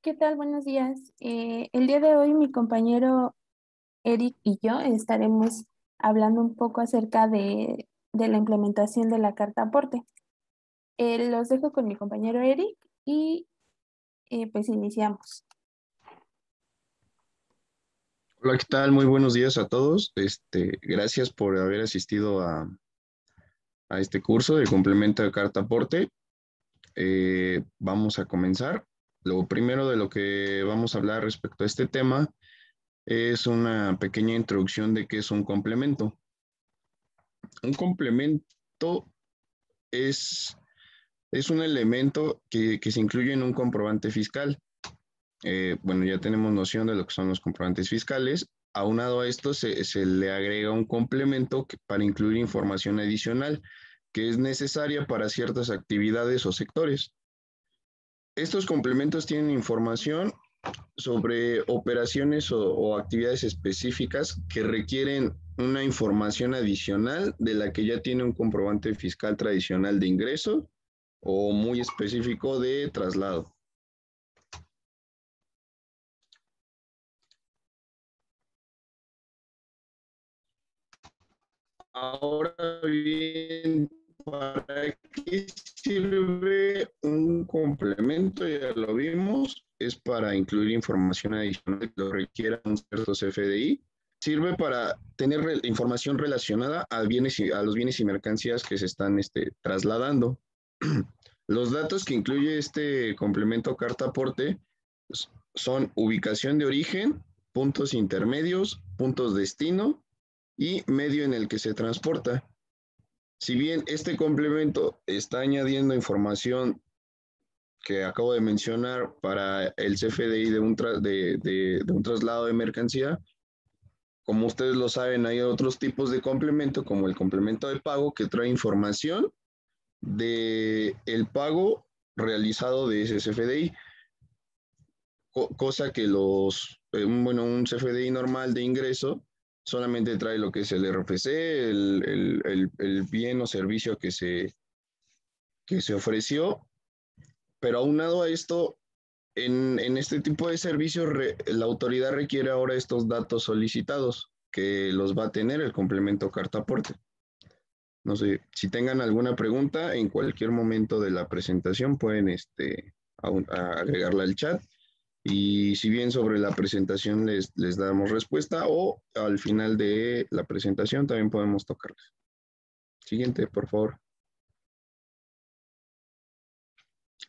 ¿Qué tal? Buenos días. El día de hoy mi compañero Eric y yo estaremos hablando un poco acerca de la implementación de la carta aporte. Los dejo con mi compañero Eric y pues iniciamos. Hola, ¿qué tal? Muy buenos días a todos. Gracias por haber asistido a este curso de complemento de carta aporte. Vamos a comenzar. Lo primero de lo que vamos a hablar respecto a este tema es una pequeña introducción de qué es un complemento. Un complemento es, es un elemento que se incluye en un comprobante fiscal. Bueno, ya tenemos noción de lo que son los comprobantes fiscales. Aunado a esto, se le agrega un complemento para incluir información adicional que es necesaria para ciertas actividades o sectores. Estos complementos tienen información sobre operaciones o actividades específicas que requieren una información adicional de la que ya tiene un comprobante fiscal tradicional de ingreso o muy específico de traslado. Ahora bien, ¿para qué sirve un complemento? Ya lo vimos, es para incluir información adicional que lo requiera un cierto CFDI. Sirve para tener información relacionada a los bienes y mercancías que se están trasladando. Los datos que incluye este complemento carta aporte son ubicación de origen, puntos intermedios, puntos destino y medio en el que se transporta. Si bien este complemento está añadiendo información que acabo de mencionar para el CFDI de un traslado de mercancía, como ustedes lo saben, hay otros tipos de complemento, como el complemento de pago, que trae información de el pago realizado de ese CFDI, cosa que un CFDI normal de ingreso solamente trae lo que es el RFC, el bien o servicio que se ofreció, pero aunado a esto, en este tipo de servicios, la autoridad requiere ahora estos datos solicitados, que los va a tener el complemento carta aporte. No sé, si tengan alguna pregunta, en cualquier momento de la presentación pueden agregarla al chat. Y si bien sobre la presentación les damos respuesta o al final de la presentación también podemos tocarlas. Siguiente, por favor.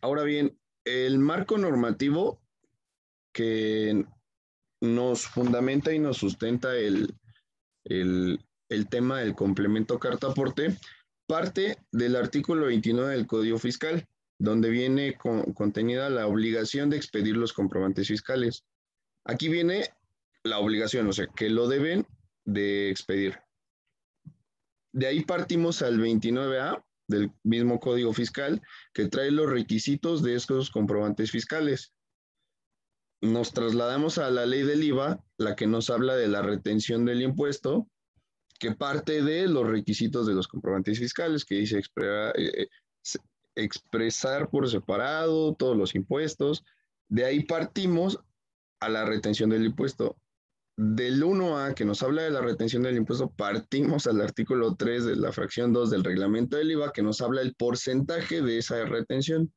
Ahora bien, el marco normativo que nos fundamenta y nos sustenta el tema del complemento carta aporte parte del artículo 29 del Código Fiscal, donde viene contenida la obligación de expedir los comprobantes fiscales. Aquí viene la obligación, o sea, que lo deben de expedir. De ahí partimos al 29A del mismo Código Fiscal, que trae los requisitos de estos comprobantes fiscales. Nos trasladamos a la ley del IVA, la que nos habla de la retención del impuesto, que parte de los requisitos de los comprobantes fiscales, que dice expresar por separado todos los impuestos. De ahí partimos a la retención del impuesto. Del 1A, que nos habla de la retención del impuesto, partimos al artículo 3 de la fracción 2 del reglamento del IVA, que nos habla del porcentaje de esa retención.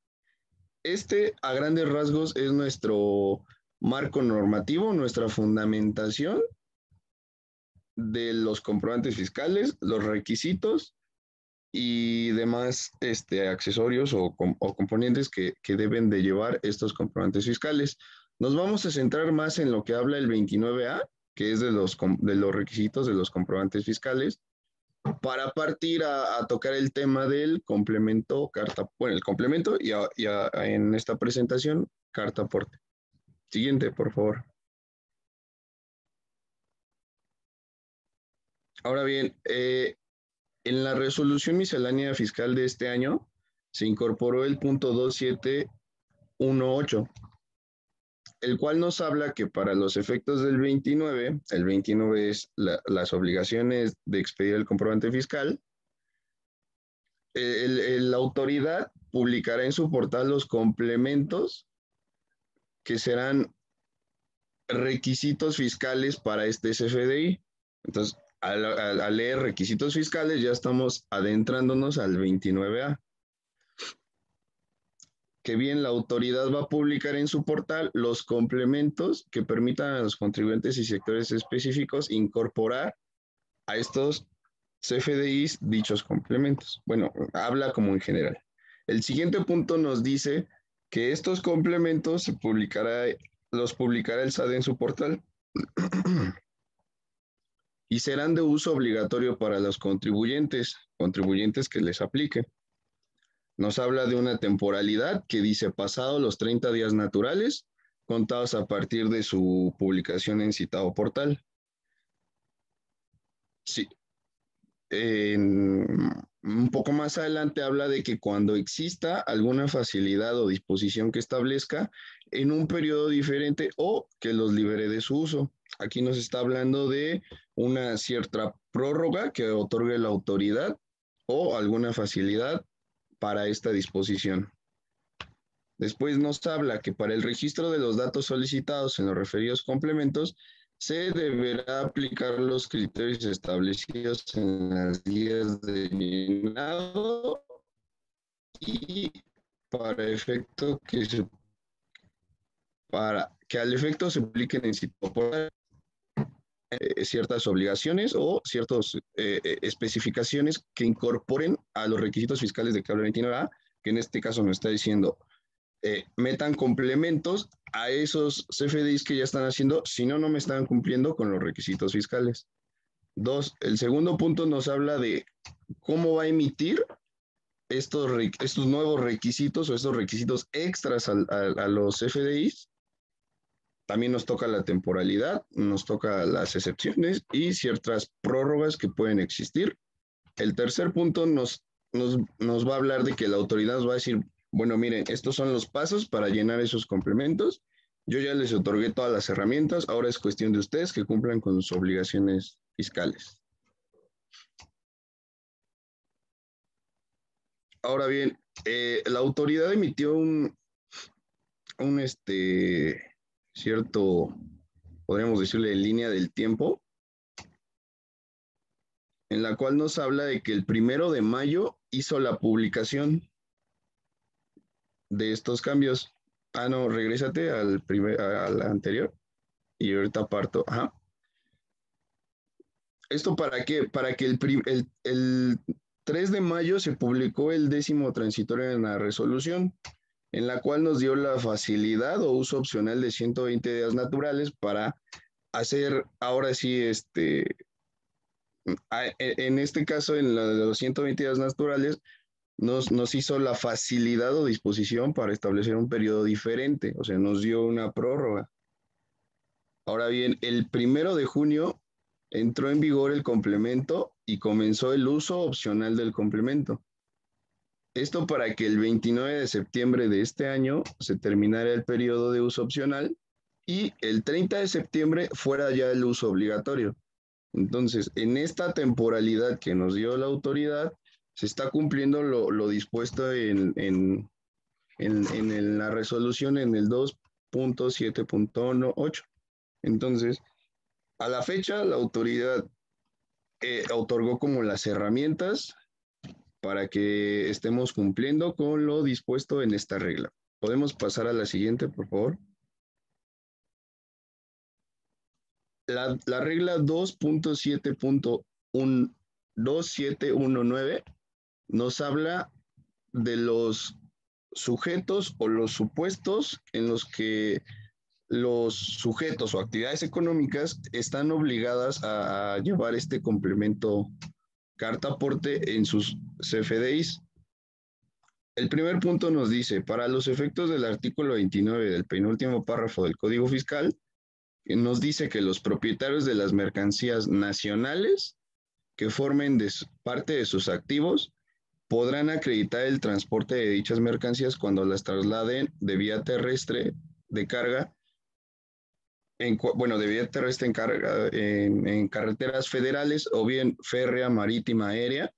A grandes rasgos, es nuestro marco normativo, nuestra fundamentación de los comprobantes fiscales, los requisitos y demás accesorios o componentes que deben de llevar estos comprobantes fiscales. Nos vamos a centrar más en lo que habla el 29A, que es de los requisitos de los comprobantes fiscales, para partir a tocar el tema del complemento, el complemento en esta presentación, carta aporte. Siguiente, por favor. Ahora bien, en la resolución miscelánea fiscal de este año se incorporó el punto 2718, el cual nos habla que para los efectos del 29, el 29 es las obligaciones de expedir el comprobante fiscal, la autoridad publicará en su portal los complementos que serán requisitos fiscales para este CFDI. Entonces, al leer requisitos fiscales, ya estamos adentrándonos al 29A. Que bien la autoridad va a publicar en su portal los complementos que permitan a los contribuyentes y sectores específicos incorporar a estos CFDIs dichos complementos. Bueno, habla como en general. El siguiente punto nos dice que estos complementos los publicará el SAT en su portal y serán de uso obligatorio para los contribuyentes que les aplique. Nos habla de una temporalidad que dice pasado los 30 días naturales, contados a partir de su publicación en citado portal. Sí. Un poco más adelante habla de que cuando exista alguna facilidad o disposición que establezca en un periodo diferente o que los libere de su uso. Aquí nos está hablando de una cierta prórroga que otorgue la autoridad o alguna facilidad para esta disposición. Después nos habla que para el registro de los datos solicitados en los referidos complementos se deberá aplicar los criterios establecidos en las guías de llenado y para que al efecto se apliquen en ciertas obligaciones o ciertas especificaciones que incorporen a los requisitos fiscales de que habla 29A, que en este caso nos está diciendo metan complementos a esos CFDIs que ya están haciendo, si no, no me están cumpliendo con los requisitos fiscales. Dos, el segundo punto nos habla de cómo va a emitir estos nuevos requisitos o estos requisitos extras a los CFDIs. También nos toca la temporalidad, nos toca las excepciones y ciertas prórrogas que pueden existir. El tercer punto nos va a hablar de que la autoridad nos va a decir, bueno, miren, estos son los pasos para llenar esos complementos. Yo ya les otorgué todas las herramientas, ahora es cuestión de ustedes que cumplan con sus obligaciones fiscales. Ahora bien, la autoridad emitió un cierto, podríamos decirle, línea del tiempo, en la cual nos habla de que el 1 de mayo hizo la publicación de estos cambios. Ah, no, regrésate al anterior y ahorita parto. Ajá. ¿Esto para qué? Para que el 3 de mayo se publicó el 10º transitorio en la resolución, en la cual nos dio la facilidad o uso opcional de 120 días naturales para hacer, ahora sí, en este caso, en la de los 120 días naturales, nos hizo la facilidad o disposición para establecer un periodo diferente, o sea, nos dio una prórroga. Ahora bien, el 1 de junio entró en vigor el complemento y comenzó el uso opcional del complemento. Esto para que el 29 de septiembre de este año se terminara el periodo de uso opcional y el 30 de septiembre fuera ya el uso obligatorio. Entonces, en esta temporalidad que nos dio la autoridad, se está cumpliendo lo dispuesto en la resolución en el 2.7.18. Entonces, a la fecha, la autoridad otorgó como las herramientas para que estemos cumpliendo con lo dispuesto en esta regla. ¿Podemos pasar a la siguiente, por favor? La regla 2.7.2719 nos habla de los sujetos o los supuestos en los que los sujetos o actividades económicas están obligadas a llevar este complemento carta aporte en sus CFDIs. El primer punto nos dice, para los efectos del artículo 29 del penúltimo párrafo del Código Fiscal, nos dice que los propietarios de las mercancías nacionales que formen parte de sus activos podrán acreditar el transporte de dichas mercancías cuando las trasladen de vía terrestre de carga, de vía terrestre en carreteras federales o bien férrea, marítima, aérea,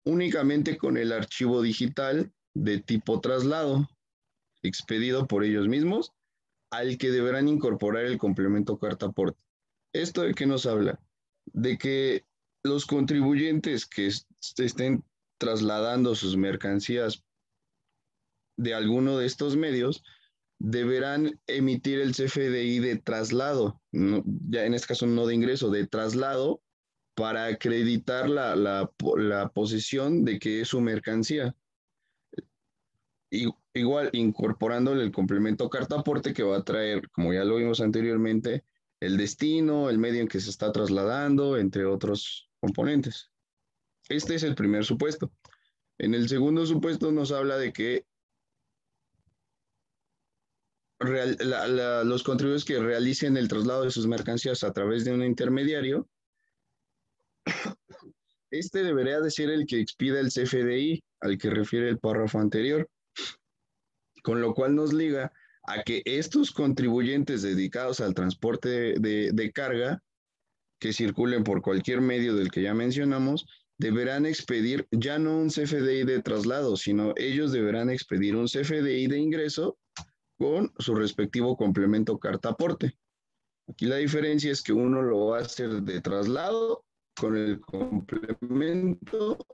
únicamente con el archivo digital de tipo traslado, expedido por ellos mismos, al que deberán incorporar el complemento carta aporte. ¿Esto de qué nos habla? De que los contribuyentes que estén trasladando sus mercancías de alguno de estos medios deberán emitir el CFDI de traslado, no, ya en este caso no de ingreso, de traslado, para acreditar la posesión de que es su mercancía. Igual, incorporándole el complemento carta aporte que va a traer, como ya lo vimos anteriormente, el destino, el medio en que se está trasladando, entre otros componentes. Este es el primer supuesto. En el segundo supuesto nos habla de que los contribuyentes que realicen el traslado de sus mercancías a través de un intermediario, este debería de ser el que expida el CFDI al que refiere el párrafo anterior, con lo cual nos liga a que estos contribuyentes dedicados al transporte de carga que circulen por cualquier medio del que ya mencionamos, deberán expedir ya no un CFDI de traslado, sino ellos deberán expedir un CFDI de ingreso con su respectivo complemento carta aporte. Aquí la diferencia es que uno lo va a hacer de traslado con el complemento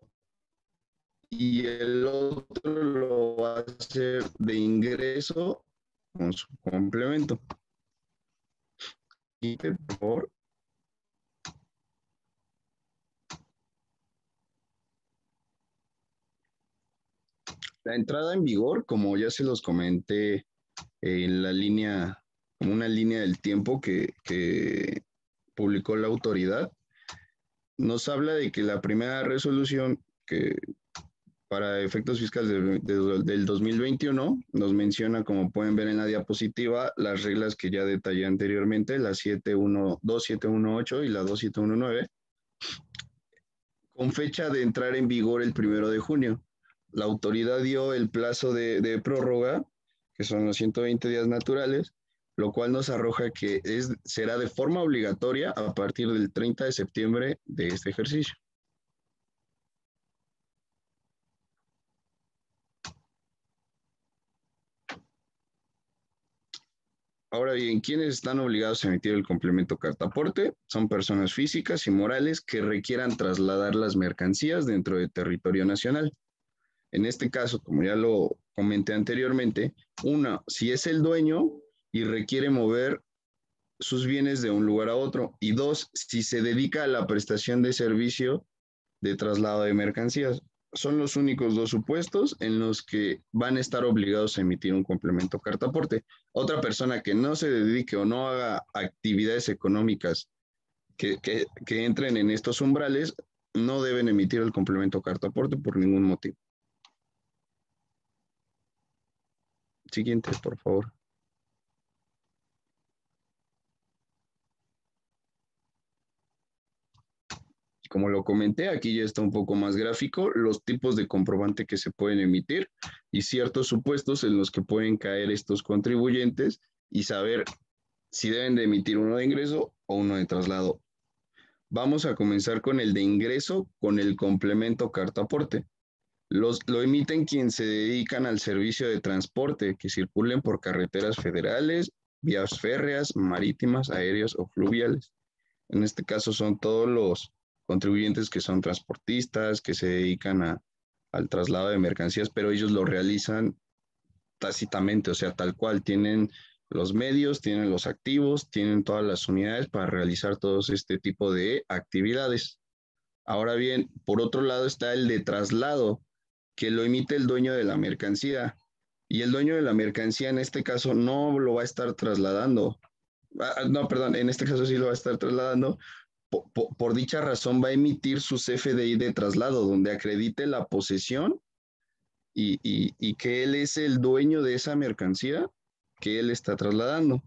y el otro lo va a hacer de ingreso con su complemento. Y por favor. La entrada en vigor, como ya se los comenté en la línea, como una línea del tiempo que publicó la autoridad, nos habla de que la primera resolución que para efectos fiscales del 2021 nos menciona, como pueden ver en la diapositiva, las reglas que ya detallé anteriormente, la 2718 y la 2719, con fecha de entrar en vigor el 1 de junio. La autoridad dio el plazo de prórroga, que son los 120 días naturales, lo cual nos arroja que será de forma obligatoria a partir del 30 de septiembre de este ejercicio. Ahora bien, ¿quiénes están obligados a emitir el complemento carta aporte? Son personas físicas y morales que requieran trasladar las mercancías dentro del territorio nacional. En este caso, como ya lo comenté anteriormente, uno, si es el dueño y requiere mover sus bienes de un lugar a otro. Y dos, si se dedica a la prestación de servicio de traslado de mercancías. Son los únicos dos supuestos en los que van a estar obligados a emitir un complemento carta aporte. Otra persona que no se dedique o no haga actividades económicas que entren en estos umbrales no deben emitir el complemento carta aporte por ningún motivo. Siguiente, por favor. Como lo comenté, aquí ya está un poco más gráfico, los tipos de comprobante que se pueden emitir y ciertos supuestos en los que pueden caer estos contribuyentes y saber si deben de emitir uno de ingreso o uno de traslado. Vamos a comenzar con el de ingreso con el complemento carta aporte. Lo emiten quienes se dedican al servicio de transporte, que circulen por carreteras federales, vías férreas, marítimas, aéreas o fluviales. En este caso son todos los contribuyentes que son transportistas, que se dedican al traslado de mercancías, pero ellos lo realizan tácitamente, o sea, tal cual, tienen los medios, tienen los activos, tienen todas las unidades para realizar todos este tipo de actividades. Ahora bien, por otro lado está el de traslado, que lo emite el dueño de la mercancía. Y el dueño de la mercancía en este caso no lo va a estar trasladando. No, perdón, en este caso sí lo va a estar trasladando. Por dicha razón va a emitir su CFDI de traslado, donde acredite la posesión y que él es el dueño de esa mercancía que él está trasladando.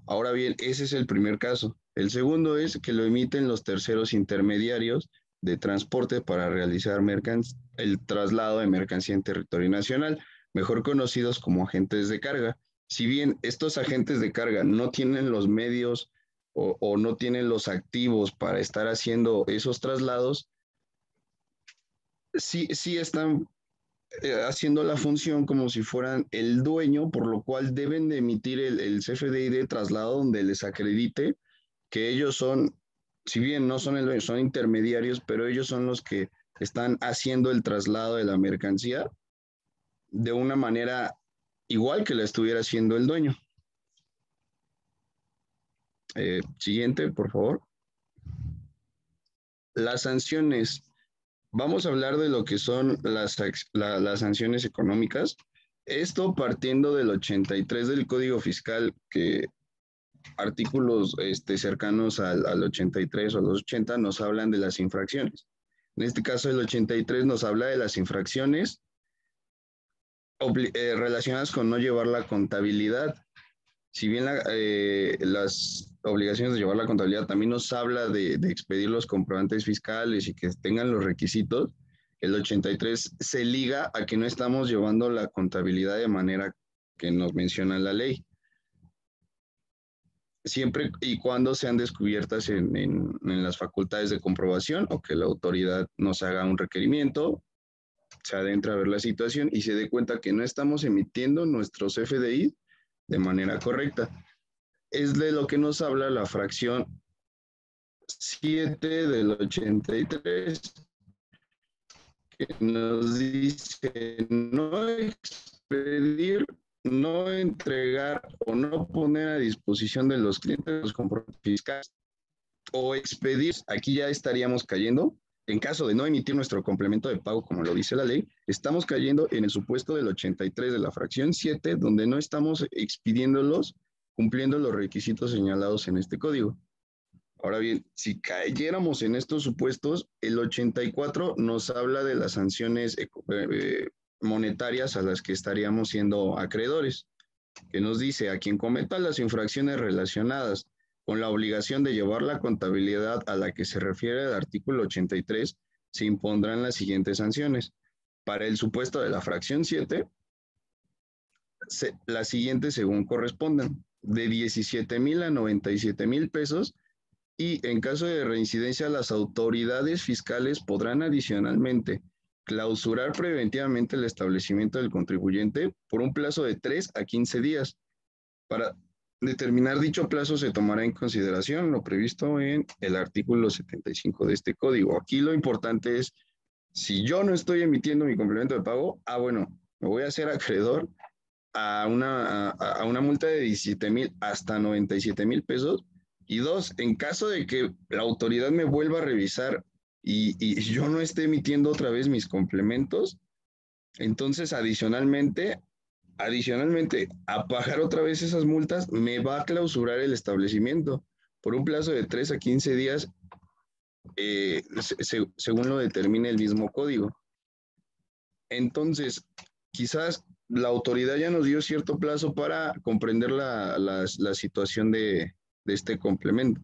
Ahora bien, ese es el primer caso. El segundo es que lo emiten los terceros intermediarios de transporte para realizar el traslado de mercancía en territorio nacional, mejor conocidos como agentes de carga. Si bien estos agentes de carga no tienen los medios o no tienen los activos para estar haciendo esos traslados, sí están haciendo la función como si fueran el dueño, por lo cual deben de emitir el CFDI de traslado donde les acredite que ellos son, si bien no son el dueño, son intermediarios, pero ellos son los que están haciendo el traslado de la mercancía de una manera igual que la estuviera haciendo el dueño. Siguiente, por favor. Las sanciones. Vamos a hablar de lo que son las sanciones económicas. Esto partiendo del 83 del Código Fiscal, que artículos cercanos al 83 o a los 80 nos hablan de las infracciones. En este caso, el 83 nos habla de las infracciones relacionadas con no llevar la contabilidad. Si bien las obligaciones de llevar la contabilidad también nos habla de expedir los comprobantes fiscales y que tengan los requisitos, el 83 se liga a que no estamos llevando la contabilidad de manera que nos menciona la ley, siempre y cuando sean descubiertas en las facultades de comprobación o que la autoridad nos haga un requerimiento, se adentra a ver la situación y se dé cuenta que no estamos emitiendo nuestros FDI de manera correcta. Es de lo que nos habla la fracción 7 del 83, que nos dice no expedir, no entregar o no poner a disposición de los clientes los comprobantes fiscales o expedir. Aquí ya estaríamos cayendo, en caso de no emitir nuestro complemento de pago como lo dice la ley, estamos cayendo en el supuesto del 83 de la fracción 7, donde no estamos expidiéndolos cumpliendo los requisitos señalados en este código. Ahora bien, si cayéramos en estos supuestos, el 84 nos habla de las sanciones monetarias a las que estaríamos siendo acreedores, que nos dice a quien cometa las infracciones relacionadas con la obligación de llevar la contabilidad a la que se refiere el artículo 83, se impondrán las siguientes sanciones. Para el supuesto de la fracción 7, las siguientes según correspondan, de 17,000 a 97,000 pesos, y en caso de reincidencia, las autoridades fiscales podrán adicionalmente clausurar preventivamente el establecimiento del contribuyente por un plazo de 3 a 15 días. Para determinar dicho plazo se tomará en consideración lo previsto en el artículo 75 de este código. Aquí lo importante es, si yo no estoy emitiendo mi complemento de pago, bueno, me voy a hacer acreedor a una multa de 17,000 hasta 97,000 pesos. Y dos, en caso de que la autoridad me vuelva a revisar y yo no esté emitiendo otra vez mis complementos, entonces adicionalmente, a pagar otra vez esas multas, me va a clausurar el establecimiento por un plazo de 3 a 15 días, según lo determine el mismo código. Entonces, quizás la autoridad ya nos dio cierto plazo para comprender la situación de este complemento.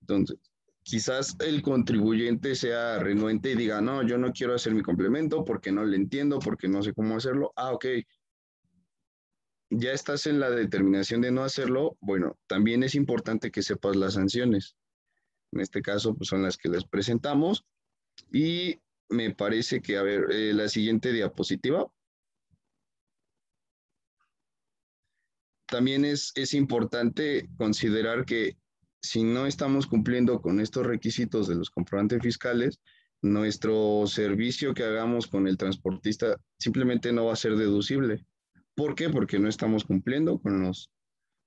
Entonces, quizás el contribuyente sea renuente y diga, no, yo no quiero hacer mi complemento porque no le entiendo, porque no sé cómo hacerlo. Ok, ya estás en la determinación de no hacerlo. Bueno, también es importante que sepas las sanciones. En este caso, pues son las que les presentamos. Y me parece que, a ver, la siguiente diapositiva. También es importante considerar que si no estamos cumpliendo con estos requisitos de los comprobantes fiscales, nuestro servicio que hagamos con el transportista simplemente no va a ser deducible. ¿Por qué? Porque no estamos cumpliendo con los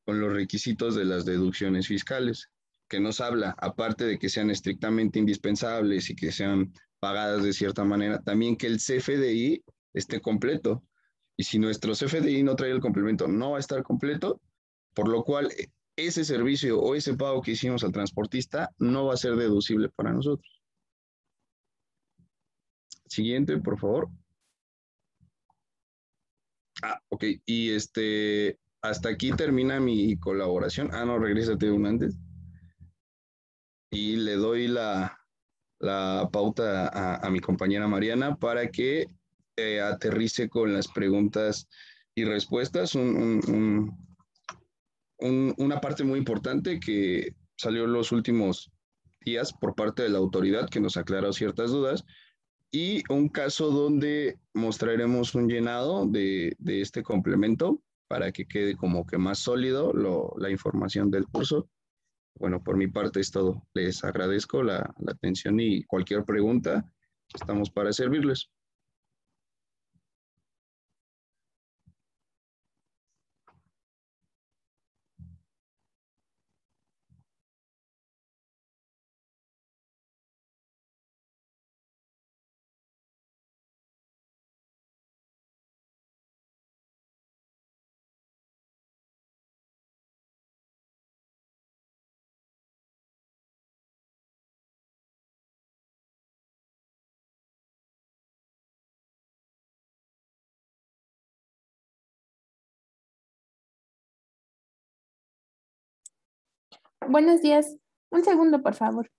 requisitos de las deducciones fiscales. que nos habla, aparte de que sean estrictamente indispensables y que sean pagadas de cierta manera, también que el CFDI esté completo. Y si nuestro CFDI no trae el complemento, no va a estar completo, por lo cual ese servicio o ese pago que hicimos al transportista no va a ser deducible para nosotros. Siguiente, por favor. Ok. Y hasta aquí termina mi colaboración. No, regrésate un antes. Y le doy la pauta a mi compañera Mariana para que aterrice con las preguntas y respuestas. Una parte muy importante que salió en los últimos días por parte de la autoridad que nos aclaró ciertas dudas y un caso donde mostraremos un llenado de este complemento para que quede como que más sólido la información del curso. Bueno, por mi parte es todo. Les agradezco la atención y cualquier pregunta, estamos para servirles. Buenos días. Un segundo, por favor.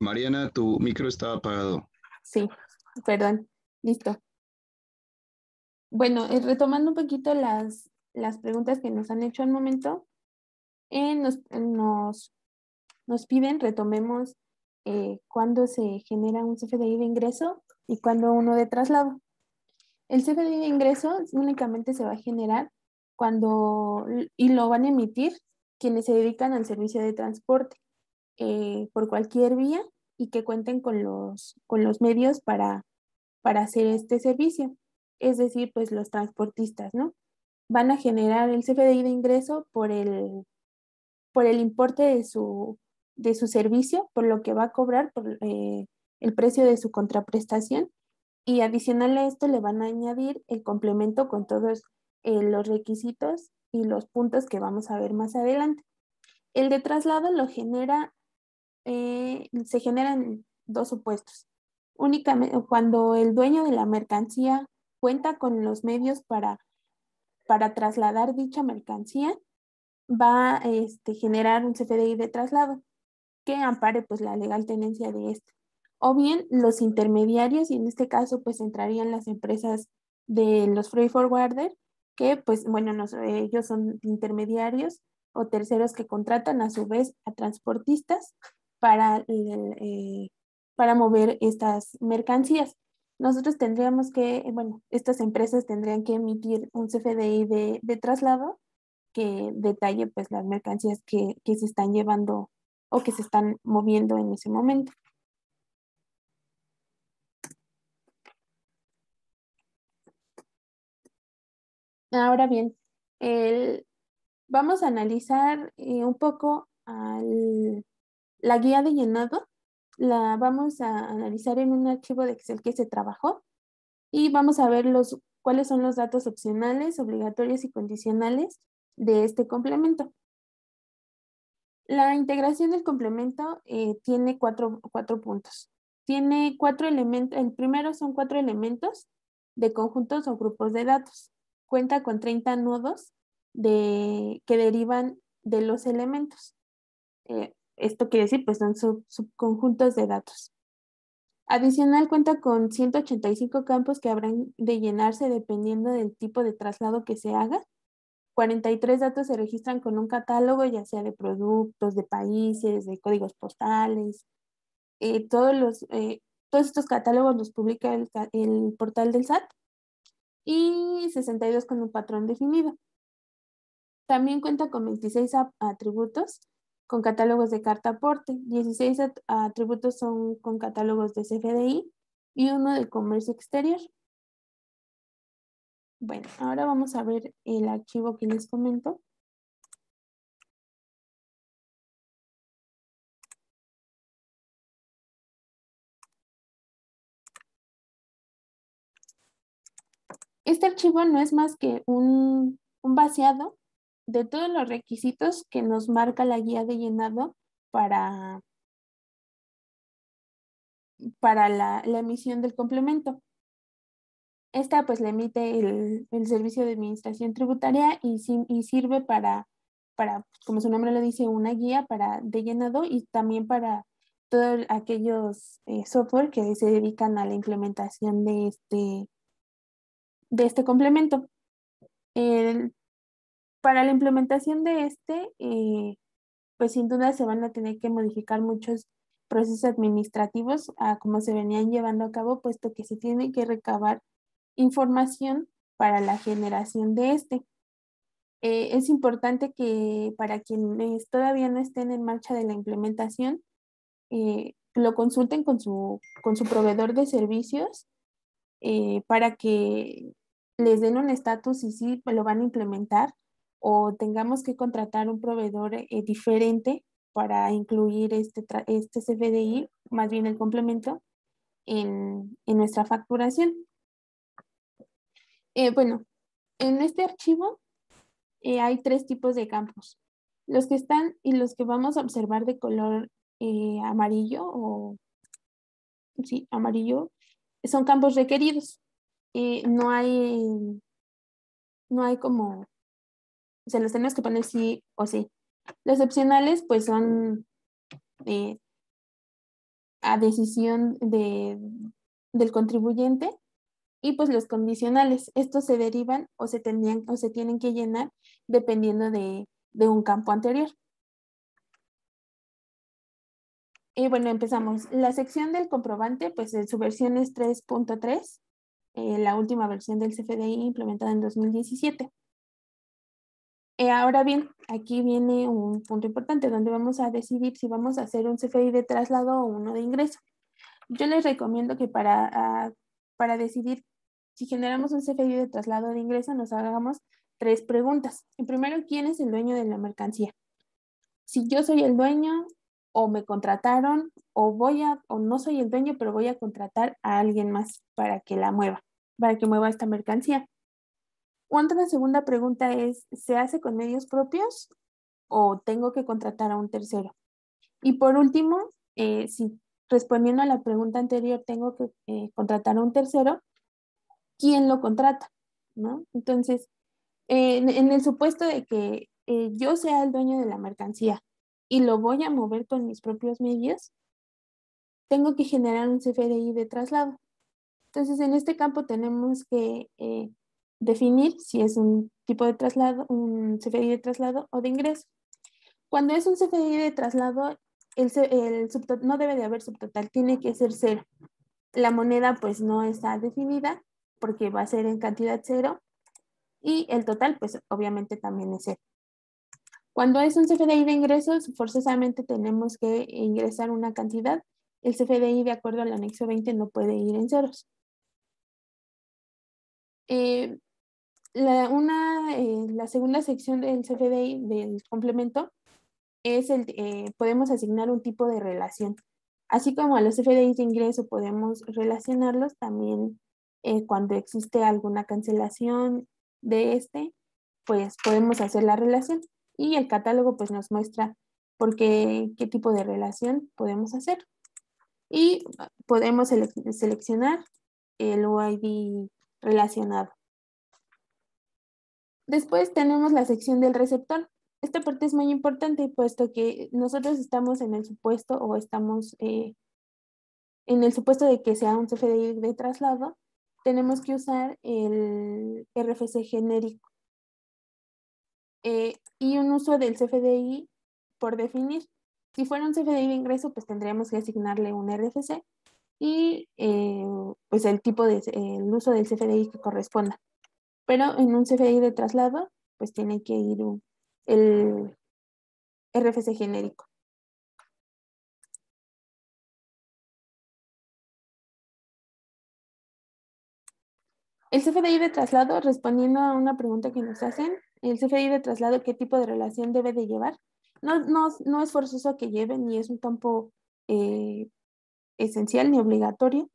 Mariana, tu micro está apagado. Sí, perdón. Listo. Bueno, retomando un poquito las preguntas que nos han hecho al momento, nos piden retomemos cuándo se genera un CFDI de ingreso y cuándo uno de traslado. El CFDI de ingreso únicamente se va a generar y lo van a emitir quienes se dedican al servicio de transporte por cualquier vía y que cuenten con los medios para hacer este servicio. Es decir, pues los transportistas, ¿no? Van a generar el CFDI de ingreso por el importe de su servicio, por lo que va a cobrar, por el precio de su contraprestación. Y adicional a esto le van a añadir el complemento con todos los requisitos y los puntos que vamos a ver más adelante. El de traslado se generan dos supuestos. Únicamente cuando el dueño de la mercancía cuenta con los medios para trasladar dicha mercancía, va a generar un CFDI de traslado que ampare pues la legal tenencia de este. O bien los intermediarios, y en este caso pues entrarían las empresas de los freight forwarder, que pues bueno, ellos son intermediarios o terceros que contratan a su vez a transportistas para mover estas mercancías. Nosotros tendríamos bueno, estas empresas tendrían que emitir un CFDI de traslado que detalle pues las mercancías que se están llevando o que se están moviendo en ese momento. Ahora bien, vamos a analizar un poco la guía de llenado. La vamos a analizar en un archivo de Excel que se trabajó y vamos a ver cuáles son los datos opcionales, obligatorios y condicionales de este complemento. La integración del complemento tiene cuatro puntos. Tiene 4 elementos. El primero son 4 elementos de conjuntos o grupos de datos. Cuenta con 30 nodos que derivan de los elementos. Esto quiere decir, pues son subconjuntos de datos. Adicional, cuenta con 185 campos que habrán de llenarse dependiendo del tipo de traslado que se haga. 43 datos se registran con un catálogo, ya sea de productos, de países, de códigos postales. Todos estos catálogos los publica el portal del SAT, y 62 con un patrón definido. También cuenta con 26 atributos con catálogos de carta aporte, 16 atributos son con catálogos de CFDI y uno de comercio exterior. Bueno, ahora vamos a ver el archivo que les comento. Este archivo no es más que un vaciado de todos los requisitos que nos marca la guía de llenado para la emisión del complemento. Esta pues la emite el Servicio de Administración Tributaria y sirve para, como su nombre lo dice, una guía de llenado, y también para todos aquellos software que se dedican a la implementación de este complemento. Para la implementación de pues sin duda se van a tener que modificar muchos procesos administrativos a como se venían llevando a cabo, puesto que se tiene que recabar información para la generación de es importante que para quienes todavía no estén en marcha de la implementación, lo consulten con su proveedor de servicios, para que les den un estatus y si lo van a implementar, o tengamos que contratar un proveedor diferente para incluir este CFDI, más bien el complemento, en nuestra facturación. Bueno, en este archivo hay 3 tipos de campos. Los que están y los que vamos a observar de color amarillo, o sí, amarillo, son campos requeridos. No hay como, o sea, los tenemos que poner sí o sí. Los opcionales pues son eh, a decisión del contribuyente. Y pues los condicionales, estos se derivan o se tienen que llenar dependiendo de un campo anterior. Y bueno, empezamos. La sección del comprobante, pues en su versión es 3.3, la última versión del CFDI implementada en 2017. Ahora bien, aquí viene un punto importante donde vamos a decidir si vamos a hacer un CFDI de traslado o uno de ingreso. Yo les recomiendo que para decidir si generamos un CFDI de traslado de ingreso, nos hagamos 3 preguntas. En primero, ¿quién es el dueño de la mercancía? Si yo soy el dueño, o me contrataron, o no soy el dueño, pero voy a contratar a alguien más para que mueva esta mercancía. Otra segunda pregunta es, ¿se hace con medios propios o tengo que contratar a un tercero? Y por último, si respondiendo a la pregunta anterior tengo que contratar a un tercero, ¿quién lo contrata? ¿No? Entonces, en el supuesto de que yo sea el dueño de la mercancía y lo voy a mover con mis propios medios, tengo que generar un CFDI de traslado. Entonces, en este campo tenemos que definir si es un tipo de traslado, un CFDI de traslado o de ingreso. Cuando es un CFDI de traslado, no debe de haber subtotal, tiene que ser 0. La moneda pues no está definida porque va a ser en cantidad 0, y el total pues obviamente también es 0. Cuando es un CFDI de ingresos, forzosamente tenemos que ingresar una cantidad. El CFDI, de acuerdo al anexo 20, no puede ir en ceros. La segunda sección del CFDI del complemento es podemos asignar un tipo de relación. Así como a los CFDIs de ingreso podemos relacionarlos, también cuando existe alguna cancelación de pues podemos hacer la relación. Y el catálogo pues nos muestra qué tipo de relación podemos hacer. Y podemos seleccionar el UID relacionado. Después tenemos la sección del receptor. Esta parte es muy importante puesto que nosotros estamos en el supuesto o estamos en el supuesto de que sea un CFDI de traslado, tenemos que usar el RFC genérico y un uso del CFDI por definir. Si fuera un CFDI de ingreso, pues tendríamos que asignarle un RFC y pues el uso del CFDI que corresponda. Pero en un CFDI de traslado, pues tiene que ir el RFC genérico. El CFDI de traslado, respondiendo a una pregunta que nos hacen, el CFDI de traslado, ¿qué tipo de relación debe de llevar? No es forzoso que lleve, ni es un campo esencial ni obligatorio.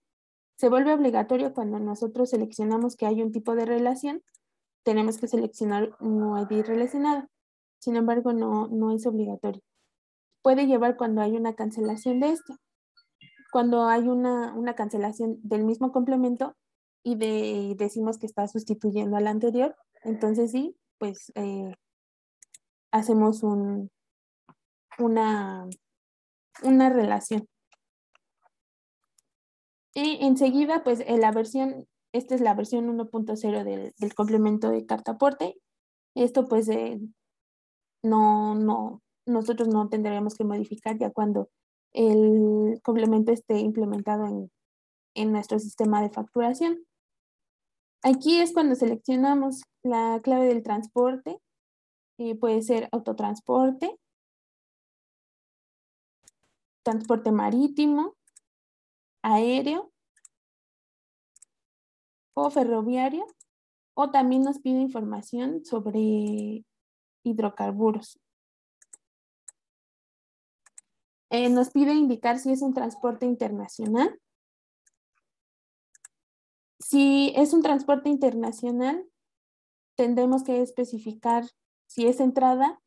Se vuelve obligatorio cuando nosotros seleccionamos que hay un tipo de relación, tenemos que seleccionar un ID relacionado. Sin embargo, no es obligatorio. Puede llevar cuando hay una cancelación de este. Cuando hay una cancelación del mismo complemento y decimos que está sustituyendo al anterior, entonces sí, pues hacemos una relación. Y enseguida, pues esta es la versión 1.0 del complemento de carta aporte. Esto pues nosotros no tendríamos que modificar ya cuando el complemento esté implementado en nuestro sistema de facturación. Aquí es cuando seleccionamos la clave del transporte, puede ser autotransporte, transporte marítimo, aéreo o ferroviario, o también nos pide información sobre hidrocarburos. Nos pide indicar si es un transporte internacional. Si es un transporte internacional, tendremos que especificar si es entrada,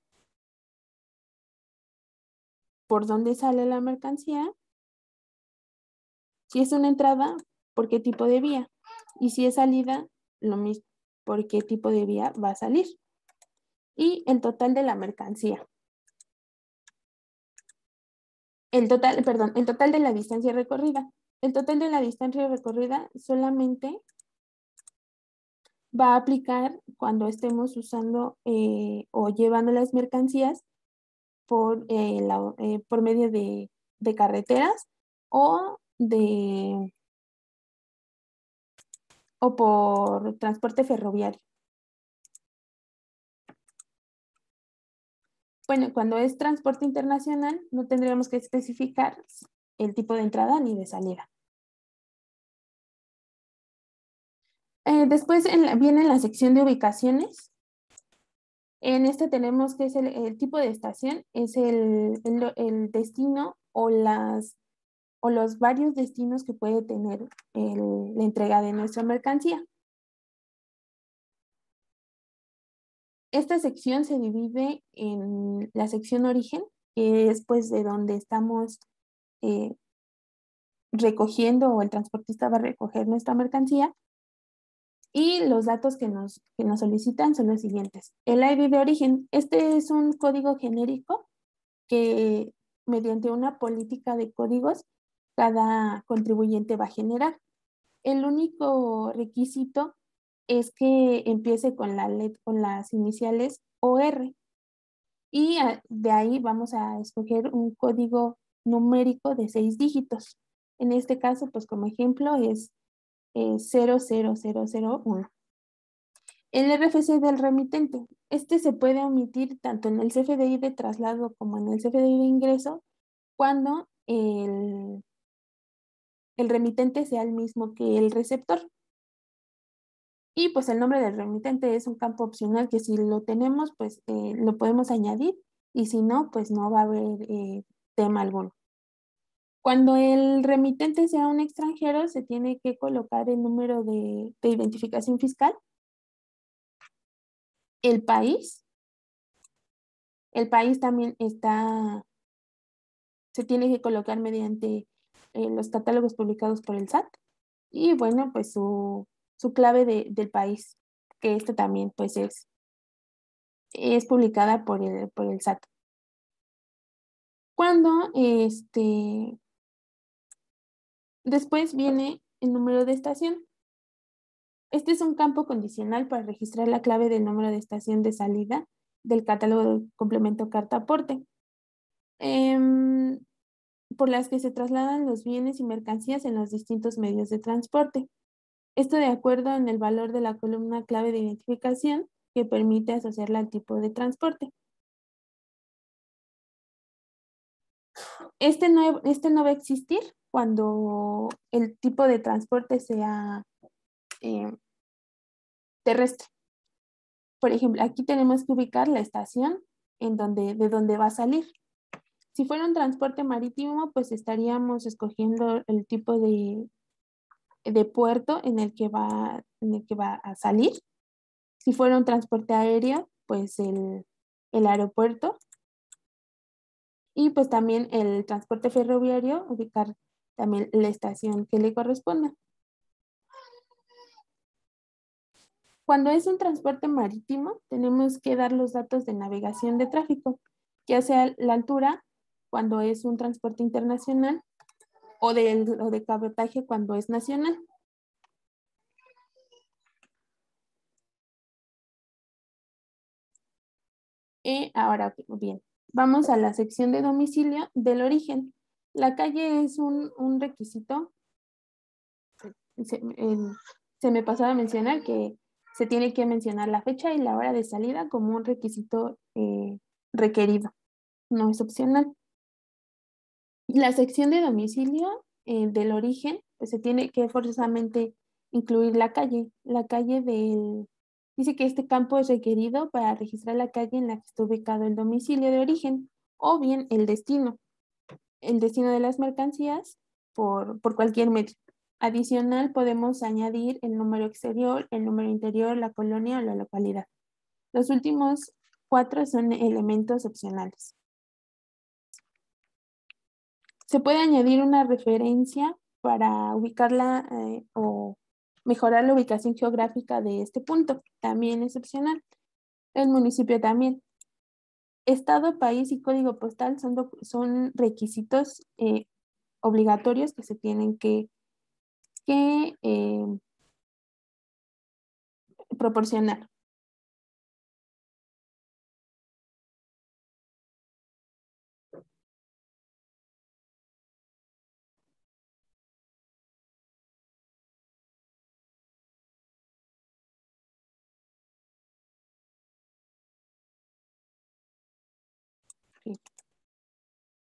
por dónde sale la mercancía, si es una entrada, por qué tipo de vía, y si es salida, lo mismo, por qué tipo de vía va a salir. Y el total de la mercancía. El total de la distancia recorrida. El total de la distancia recorrida solamente va a aplicar cuando estemos usando o llevando las mercancías por medio de carreteras o por transporte ferroviario. Bueno, cuando es transporte internacional, no tendríamos que especificar el tipo de entrada ni de salida. Después viene la sección de ubicaciones. En este tenemos que es el tipo de estación, es el destino o los varios destinos que puede tener la entrega de nuestra mercancía. Esta sección se divide en la sección origen, que es pues de donde estamos recogiendo o el transportista va a recoger nuestra mercancía. Y los datos que nos solicitan son los siguientes. El ID de origen. Este es un código genérico que mediante una política de códigos cada contribuyente va a generar. El único requisito es que empiece con con las iniciales OR. Y de ahí vamos a escoger un código numérico de 6 dígitos. En este caso, pues como ejemplo es 00001. El RFC del remitente. Este se puede omitir tanto en el CFDI de traslado como en el CFDI de ingreso cuando el remitente sea el mismo que el receptor. Y pues el nombre del remitente es un campo opcional que si lo tenemos, pues lo podemos añadir y si no, pues no va a haber tema alguno. Cuando el remitente sea un extranjero, se tiene que colocar el número de identificación fiscal, el país. El país también se tiene que colocar mediante los catálogos publicados por el SAT. Y bueno, pues su clave del país, que esto también pues es publicada por el SAT. Cuando después viene el número de estación. Este es un campo condicional para registrar la clave del número de estación de salida del catálogo de complemento carta aporte, por las que se trasladan los bienes y mercancías en los distintos medios de transporte. Esto de acuerdo en el valor de la columna clave de identificación que permite asociarla al tipo de transporte. Este no va a existir cuando el tipo de transporte sea eh, terrestre. Por ejemplo, aquí tenemos que ubicar la estación de donde va a salir. Si fuera un transporte marítimo, pues estaríamos escogiendo el tipo de puerto en el que va a salir. Si fuera un transporte aéreo, pues el aeropuerto. Y pues también el transporte ferroviario, ubicar también la estación que le corresponda. Cuando es un transporte marítimo, tenemos que dar los datos de navegación de tráfico, ya sea la altura cuando es un transporte internacional o de cabotaje cuando es nacional. Y ahora, bien, vamos a la sección de domicilio del origen. La calle es un requisito. Se me pasaba a mencionar que se tiene que mencionar la fecha y la hora de salida como un requisito requerido, no es opcional. La sección de domicilio del origen, pues se tiene que forzosamente incluir la calle. Dice que este campo es requerido para registrar la calle en la que está ubicado el domicilio de origen o bien el destino de las mercancías por cualquier medio. Adicional, podemos añadir el número exterior, el número interior, la colonia o la localidad. Los últimos 4 son elementos opcionales. Se puede añadir una referencia para ubicarla o mejorar la ubicación geográfica de este punto. También es opcional. El municipio también. Estado, país y código postal son requisitos obligatorios que se tienen que proporcionar.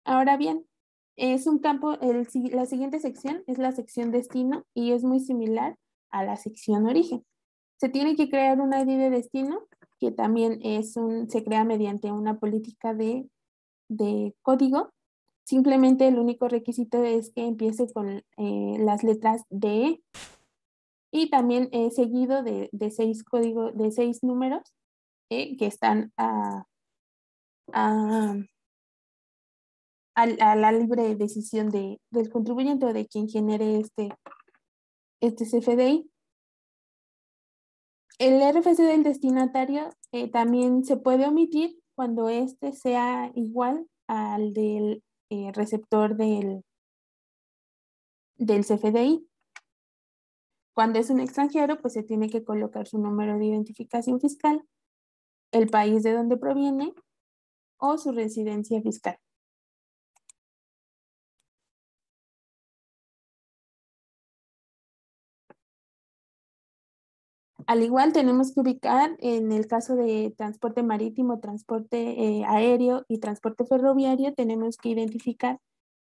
Ahora bien, es un campo, la siguiente sección es la sección destino y es muy similar a la sección origen. Se tiene que crear una ID de destino que también se crea mediante una política de código. Simplemente el único requisito es que empiece con las letras DE y también seguido de 6 códigos, de 6 números que están a a la libre decisión del contribuyente o de quien genere este CFDI. El RFC del destinatario también se puede omitir cuando este sea igual al del receptor del CFDI. Cuando es un extranjero, pues se tiene que colocar su número de identificación fiscal, el país de donde proviene o su residencia fiscal. Al igual tenemos que ubicar en el caso de transporte marítimo, transporte aéreo y transporte ferroviario, tenemos que identificar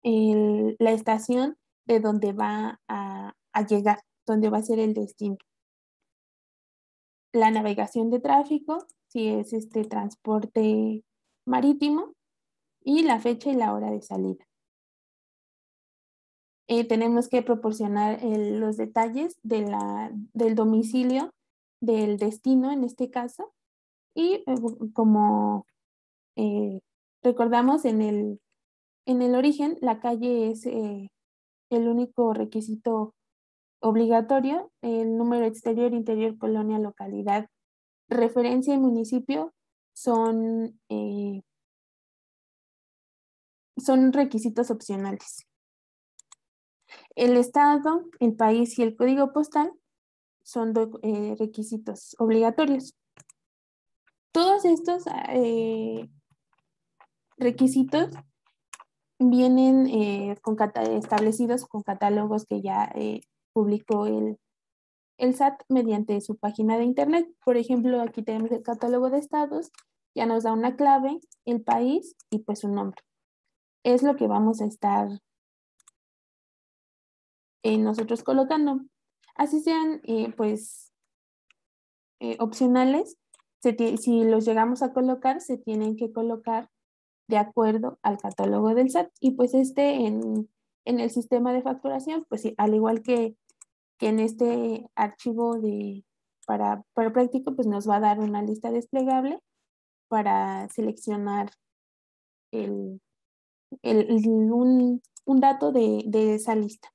la estación de donde va a llegar, donde va a ser el destino. La navegación de tráfico, si es este transporte marítimo, y la fecha y la hora de salida. tenemos que proporcionar los detalles del domicilio, del destino en este caso, y como recordamos en el origen, la calle es el único requisito obligatorio, el número exterior, interior, colonia, localidad, referencia y municipio son requisitos opcionales. El estado, el país y el código postal son requisitos obligatorios. Todos estos requisitos vienen establecidos con catálogos que ya publicó el SAT mediante su página de internet. Por ejemplo, aquí tenemos el catálogo de estados, ya nos da una clave, el país y pues un nombre. Es lo que vamos a estar nosotros colocando. Así sean pues opcionales, si los llegamos a colocar, se tienen que colocar de acuerdo al catálogo del SAT. Y pues en el sistema de facturación, pues sí, al igual que en este archivo para práctico, pues nos va a dar una lista desplegable para seleccionar el, un dato de esa lista.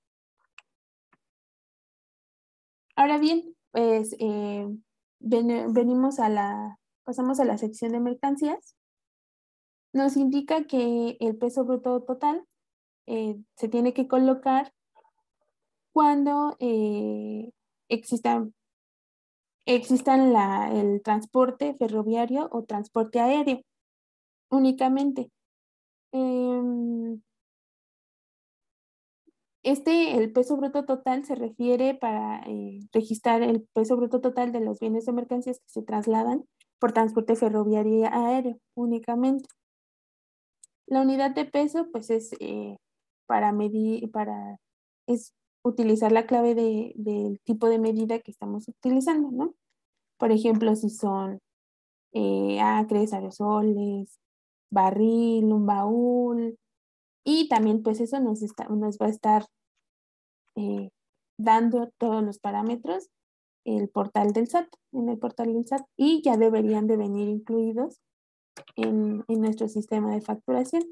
Ahora bien, pues pasamos a la sección de mercancías. Nos indica que el peso bruto total se tiene que colocar cuando existan el transporte ferroviario o transporte aéreo únicamente. El peso bruto total se refiere para registrar el peso bruto total de los bienes o mercancías que se trasladan por transporte ferroviario y aéreo únicamente. La unidad de peso, pues es para medir, es utilizar la clave del tipo de medida que estamos utilizando, ¿no? Por ejemplo, si son acres, aerosoles, barril, un baúl, y también pues eso nos va a estar dando todos los parámetros en el portal del SAT, y ya deberían de venir incluidos en nuestro sistema de facturación.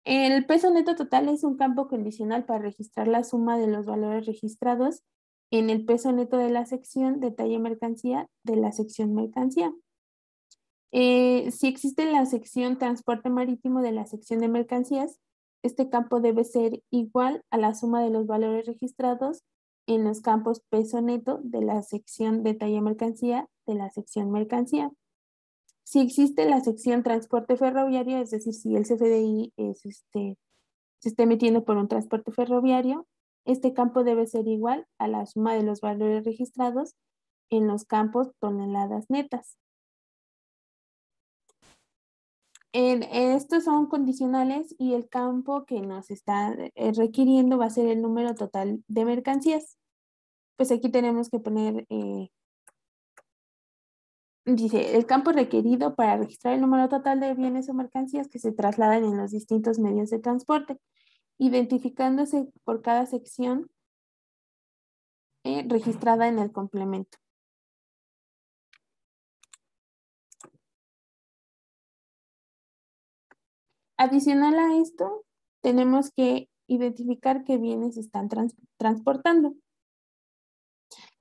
El peso neto total es un campo condicional para registrar la suma de los valores registrados en el peso neto de la sección detalle mercancía de la sección mercancía. Si existe la sección transporte marítimo de la sección de mercancías, este campo debe ser igual a la suma de los valores registrados en los campos peso neto de la sección detalle mercancía de la sección mercancía. Si existe la sección transporte ferroviario, es decir, si el CFDI se esté metiendo por un transporte ferroviario, este campo debe ser igual a la suma de los valores registrados en los campos toneladas netas. Estos son condicionales y el campo que nos está requiriendo va a ser el número total de mercancías. Pues aquí tenemos que poner, dice, el campo requerido para registrar el número total de bienes o mercancías que se trasladan en los distintos medios de transporte, identificándose por cada sección registrada en el complemento. Adicional a esto, tenemos que identificar qué bienes están transportando.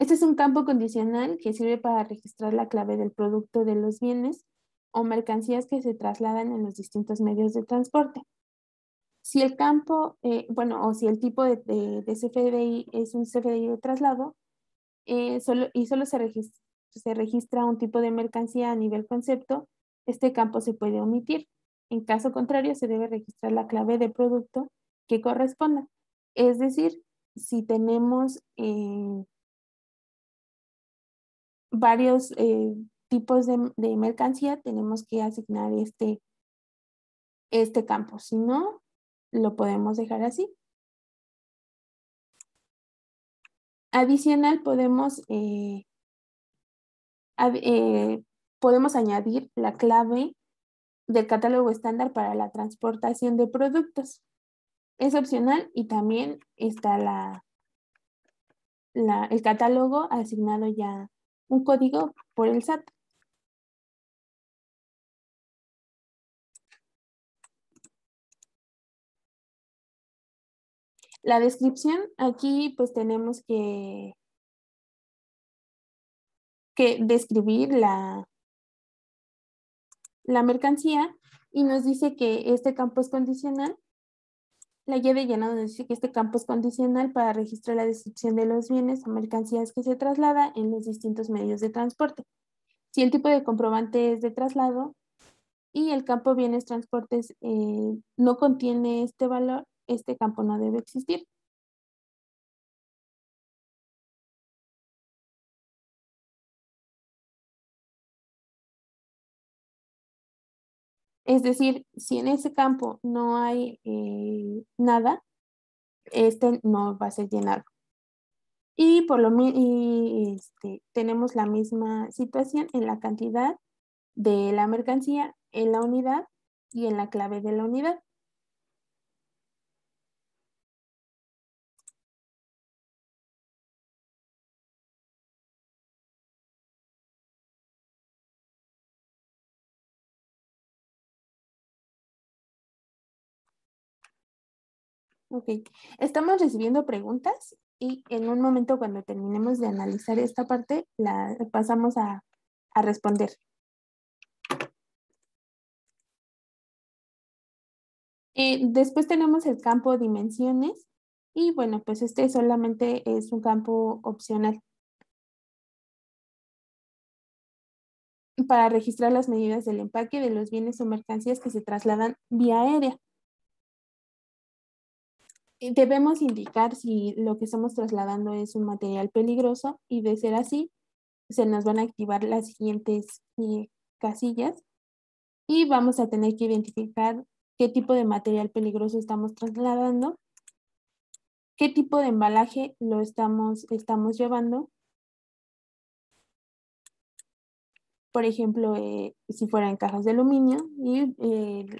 Este es un campo condicional que sirve para registrar la clave del producto de los bienes o mercancías que se trasladan en los distintos medios de transporte. Si el campo, o si el tipo de CFDI es un CFDI de traslado, solo se registra un tipo de mercancía a nivel concepto, este campo se puede omitir. En caso contrario, se debe registrar la clave de producto que corresponda. Es decir, si tenemos varios tipos de mercancía, tenemos que asignar este campo. Si no, lo podemos dejar así. Adicional, podemos añadir la clave del catálogo estándar para la transportación de productos. Es opcional y también está el catálogo asignado ya un código por el SAT. La descripción, aquí pues tenemos que describir la mercancía y nos dice que este campo es condicional. La guía de llenado nos dice que este campo es condicional para registrar la descripción de los bienes o mercancías que se traslada en los distintos medios de transporte. Si el tipo de comprobante es de traslado y el campo bienes transportes no contiene este valor, este campo no debe existir. Es decir, si en ese campo no hay nada, este no va a ser llenado. Y tenemos la misma situación en la cantidad de la mercancía, en la unidad y en la clave de la unidad. Ok, estamos recibiendo preguntas y en un momento cuando terminemos de analizar esta parte, la pasamos a responder. Después tenemos el campo dimensiones y bueno, pues este solamente es un campo opcional para registrar las medidas del empaque de los bienes o mercancías que se trasladan vía aérea. Debemos indicar si lo que estamos trasladando es un material peligroso y de ser así, se nos van a activar las siguientes casillas y vamos a tener que identificar qué tipo de material peligroso estamos trasladando, qué tipo de embalaje lo estamos llevando. Por ejemplo, si fuera en cajas de aluminio y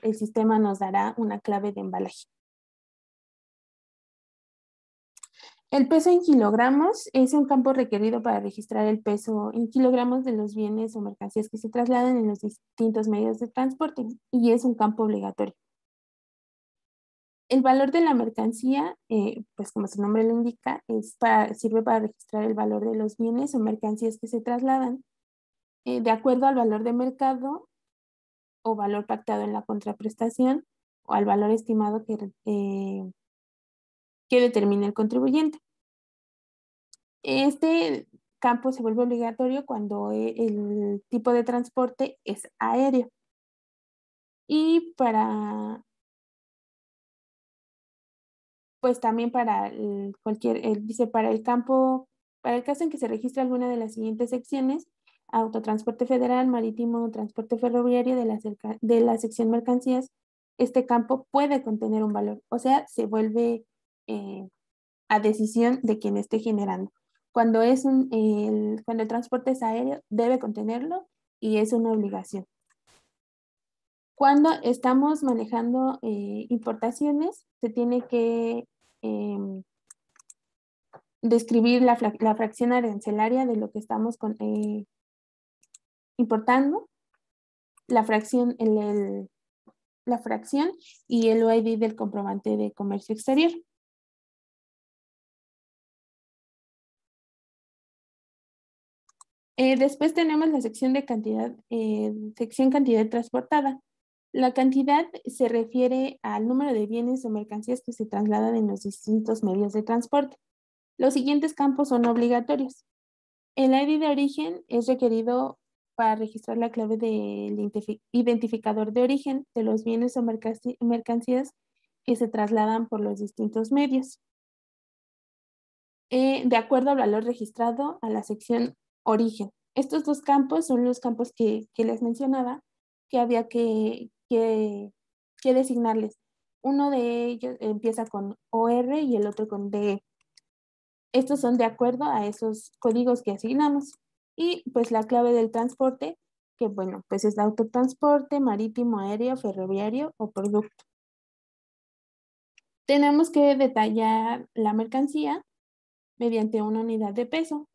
el sistema nos dará una clave de embalaje. El peso en kilogramos es un campo requerido para registrar el peso en kilogramos de los bienes o mercancías que se trasladan en los distintos medios de transporte y es un campo obligatorio. El valor de la mercancía, pues como su nombre lo indica, sirve para registrar el valor de los bienes o mercancías que se trasladan de acuerdo al valor de mercado o valor pactado en la contraprestación o al valor estimado que determine el contribuyente. Este campo se vuelve obligatorio cuando el tipo de transporte es aéreo. Y pues también para dice, para el campo, para el caso en que se registre alguna de las siguientes secciones, autotransporte federal, marítimo, transporte ferroviario de la sección mercancías, este campo puede contener un valor, o sea, se vuelve a decisión de quien esté generando. Cuando cuando el transporte es aéreo, debe contenerlo y es una obligación. Cuando estamos manejando importaciones, se tiene que describir la fracción arancelaria de lo que estamos importando, la fracción, la fracción y el OID del comprobante de comercio exterior. Después tenemos la sección de sección cantidad transportada. La cantidad se refiere al número de bienes o mercancías que se trasladan en los distintos medios de transporte. Los siguientes campos son obligatorios. El ID de origen es requerido para registrar la clave del identificador de origen de los bienes o mercancías que se trasladan por los distintos medios. De acuerdo al valor registrado a la sección origen. Estos dos campos son los campos que les mencionaba que había que designarles. Uno de ellos empieza con OR y el otro con DE. Estos son de acuerdo a esos códigos que asignamos. Y pues la clave del transporte, que bueno, pues es de autotransporte, marítimo, aéreo, ferroviario o producto. Tenemos que detallar la mercancía mediante una unidad de peso.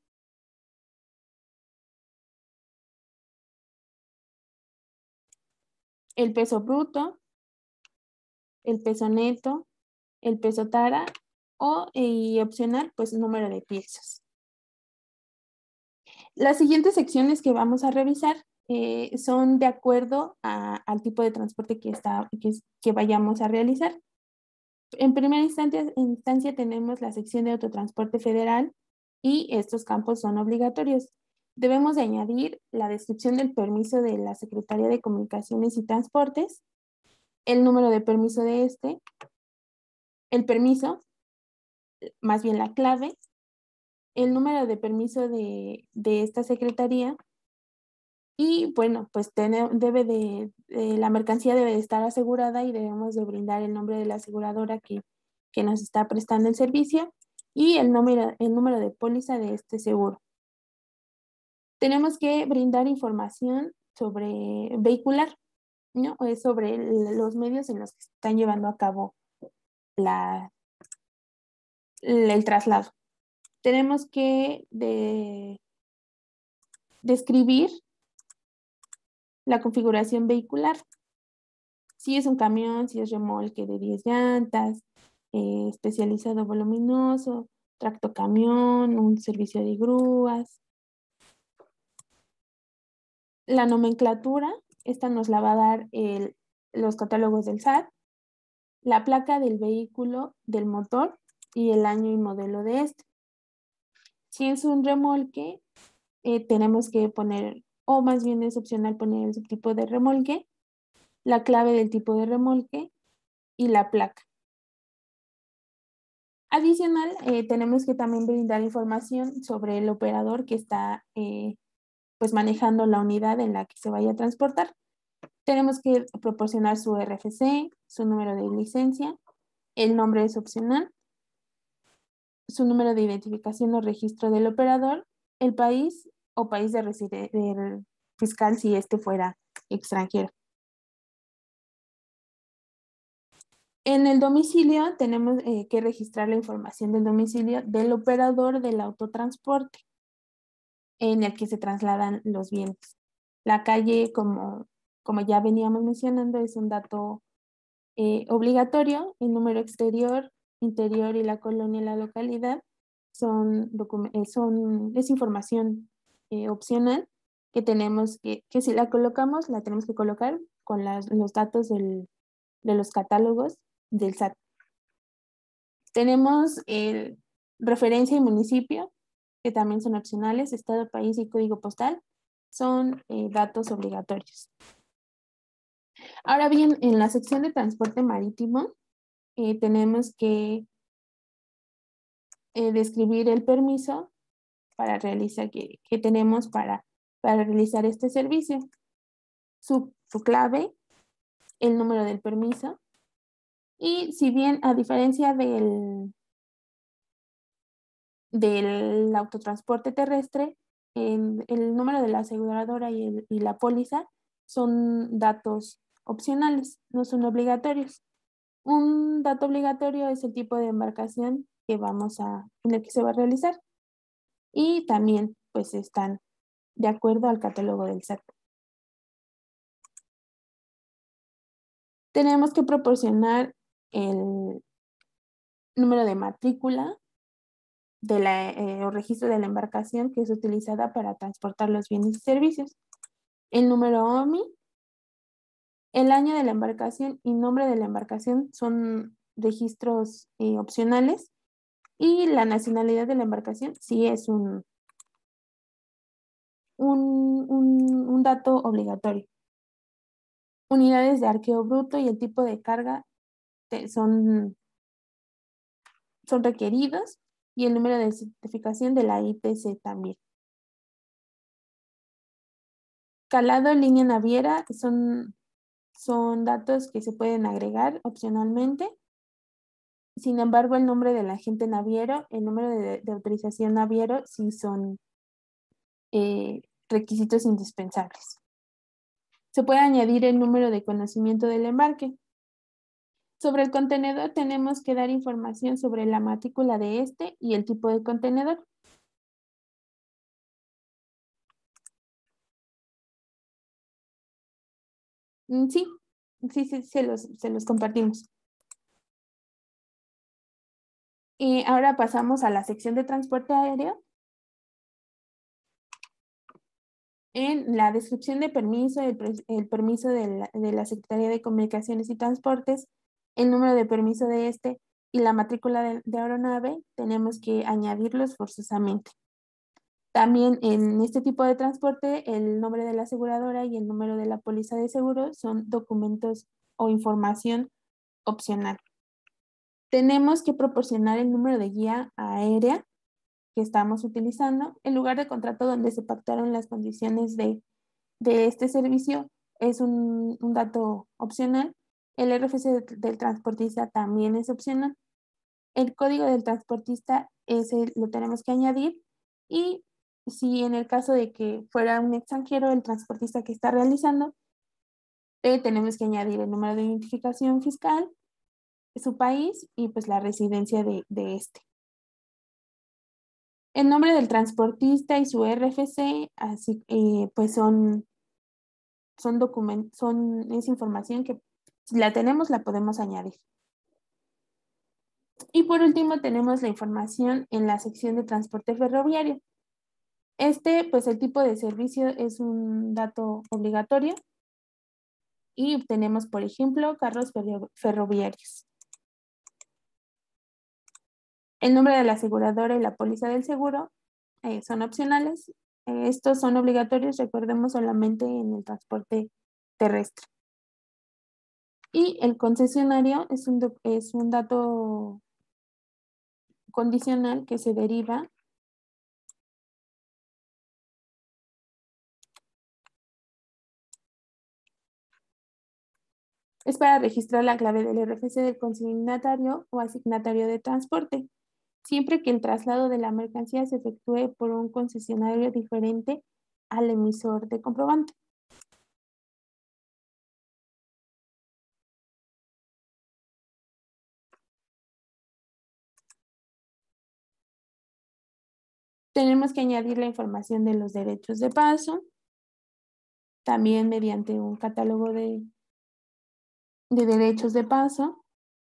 El peso bruto, el peso neto, el peso tara y opcional, pues número de piezas. Las siguientes secciones que vamos a revisar son de acuerdo al tipo de transporte que vayamos a realizar. En primera instancia tenemos la sección de autotransporte federal y estos campos son obligatorios. Debemos de añadir la descripción del permiso de la Secretaría de Comunicaciones y Transportes, el número de permiso de el permiso, más bien la clave, el número de permiso de esta secretaría y bueno, pues la mercancía debe de estar asegurada y debemos de brindar el nombre de la aseguradora que nos está prestando el servicio y el número de póliza de este seguro. Tenemos que brindar información sobre vehicular, ¿no? Sobre los medios en los que se están llevando a cabo el traslado. Tenemos que describir la configuración vehicular. Si es un camión, si es remolque de 10 llantas, especializado voluminoso, tractocamión, un servicio de grúas. La nomenclatura, esta nos la va a dar los catálogos del SAT, la placa del vehículo, del motor y el año y modelo de este. Si es un remolque, tenemos que poner, o más bien es opcional poner el subtipo de remolque, la clave del tipo de remolque y la placa. Adicional, tenemos que también brindar información sobre el operador que está pues manejando la unidad en la que se vaya a transportar. Tenemos que proporcionar su RFC, su número de licencia, el nombre es opcional, su número de identificación o registro del operador, el país o país de residencia fiscal si este fuera extranjero. En el domicilio tenemos que registrar la información del domicilio del operador del autotransporte en el que se trasladan los bienes. La calle, como ya veníamos mencionando, es un dato obligatorio. El número exterior, interior y la colonia y la localidad es información opcional que tenemos que si la colocamos, la tenemos que colocar con los datos de los catálogos del SAT. Tenemos referencia y municipio, que también son opcionales, estado, país y código postal, son datos obligatorios. Ahora bien, en la sección de transporte marítimo, tenemos que describir el permiso para realizar, que tenemos para realizar este servicio, su clave, el número del permiso, y si bien a diferencia del autotransporte terrestre, el número de la aseguradora y la póliza son datos opcionales, no son obligatorios. Un dato obligatorio es el tipo de embarcación en el que se va a realizar y también pues están de acuerdo al catálogo del SAT. Tenemos que proporcionar el número de matrícula o registro de la embarcación que es utilizada para transportar los bienes y servicios, el número OMI, el año de la embarcación y nombre de la embarcación son registros opcionales y la nacionalidad de la embarcación sí es un dato obligatorio. Unidades de arqueo bruto y el tipo de carga son requeridos y el número de certificación de la ITC también. Calado, línea naviera, son datos que se pueden agregar opcionalmente. Sin embargo, el nombre del agente naviero, el número de autorización naviero sí son requisitos indispensables. Se puede añadir el número de conocimiento del embarque. Sobre el contenedor tenemos que dar información sobre la matrícula de este y el tipo de contenedor. Sí, sí, se los compartimos. Y ahora pasamos a la sección de transporte aéreo. En la descripción de permiso, el permiso de la Secretaría de Comunicaciones y Transportes, el número de permiso de este y la matrícula de aeronave, tenemos que añadirlos forzosamente. También en este tipo de transporte, el nombre de la aseguradora y el número de la póliza de seguro son documentos o información opcional. Tenemos que proporcionar el número de guía aérea que estamos utilizando. El lugar de contrato donde se pactaron las condiciones de este servicio es un dato opcional. El RFC del transportista también es opcional. El código del transportista lo tenemos que añadir, y si en el caso de que fuera un extranjero el transportista que está realizando, tenemos que añadir el número de identificación fiscal, su país y pues la residencia de este. El nombre del transportista y su RFC, así pues es información que si la tenemos la podemos añadir. Y por último tenemos la información en la sección de transporte ferroviario. Pues el tipo de servicio es un dato obligatorio y obtenemos, por ejemplo, carros ferroviarios. El nombre de la aseguradora y la póliza del seguro son opcionales. Estos son obligatorios, recordemos, solamente en el transporte terrestre. Y el concesionario es un dato condicional que se deriva es para registrar la clave del RFC del consignatario o asignatario de transporte, siempre que el traslado de la mercancía se efectúe por un concesionario diferente al emisor de comprobante. Tenemos que añadir la información de los derechos de paso, también mediante un catálogo de derechos de paso,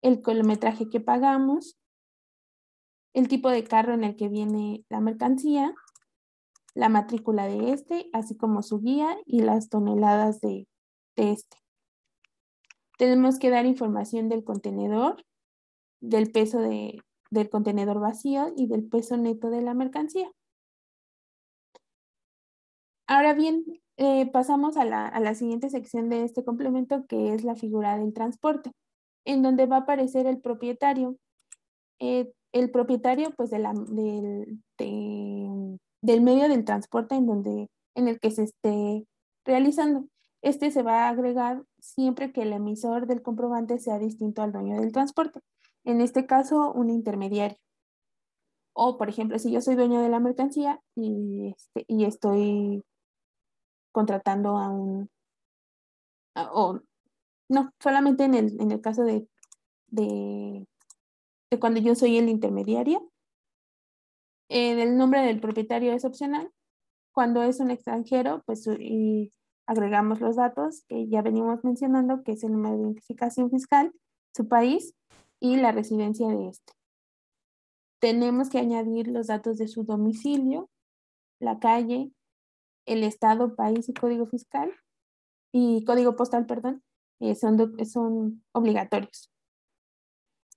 el kilometraje que pagamos, el tipo de carro en el que viene la mercancía, la matrícula de este, así como su guía y las toneladas de este. Tenemos que dar información del contenedor, del peso del contenedor vacío y del peso neto de la mercancía. Ahora bien, pasamos a la siguiente sección de este complemento, que es la figura del transporte, en donde va a aparecer el propietario. El propietario pues del medio del transporte en el que se esté realizando. Este se va a agregar siempre que el emisor del comprobante sea distinto al dueño del transporte. En este caso, un intermediario. O, por ejemplo, si yo soy dueño de la mercancía y estoy contratando o no, solamente en el caso de cuando yo soy el intermediario, el nombre del propietario es opcional. Cuando es un extranjero, pues y agregamos los datos que ya venimos mencionando, que es el número de identificación fiscal, su país y la residencia de este. Tenemos que añadir los datos de su domicilio, la calle, el estado, país y código fiscal y código postal, perdón, son obligatorios.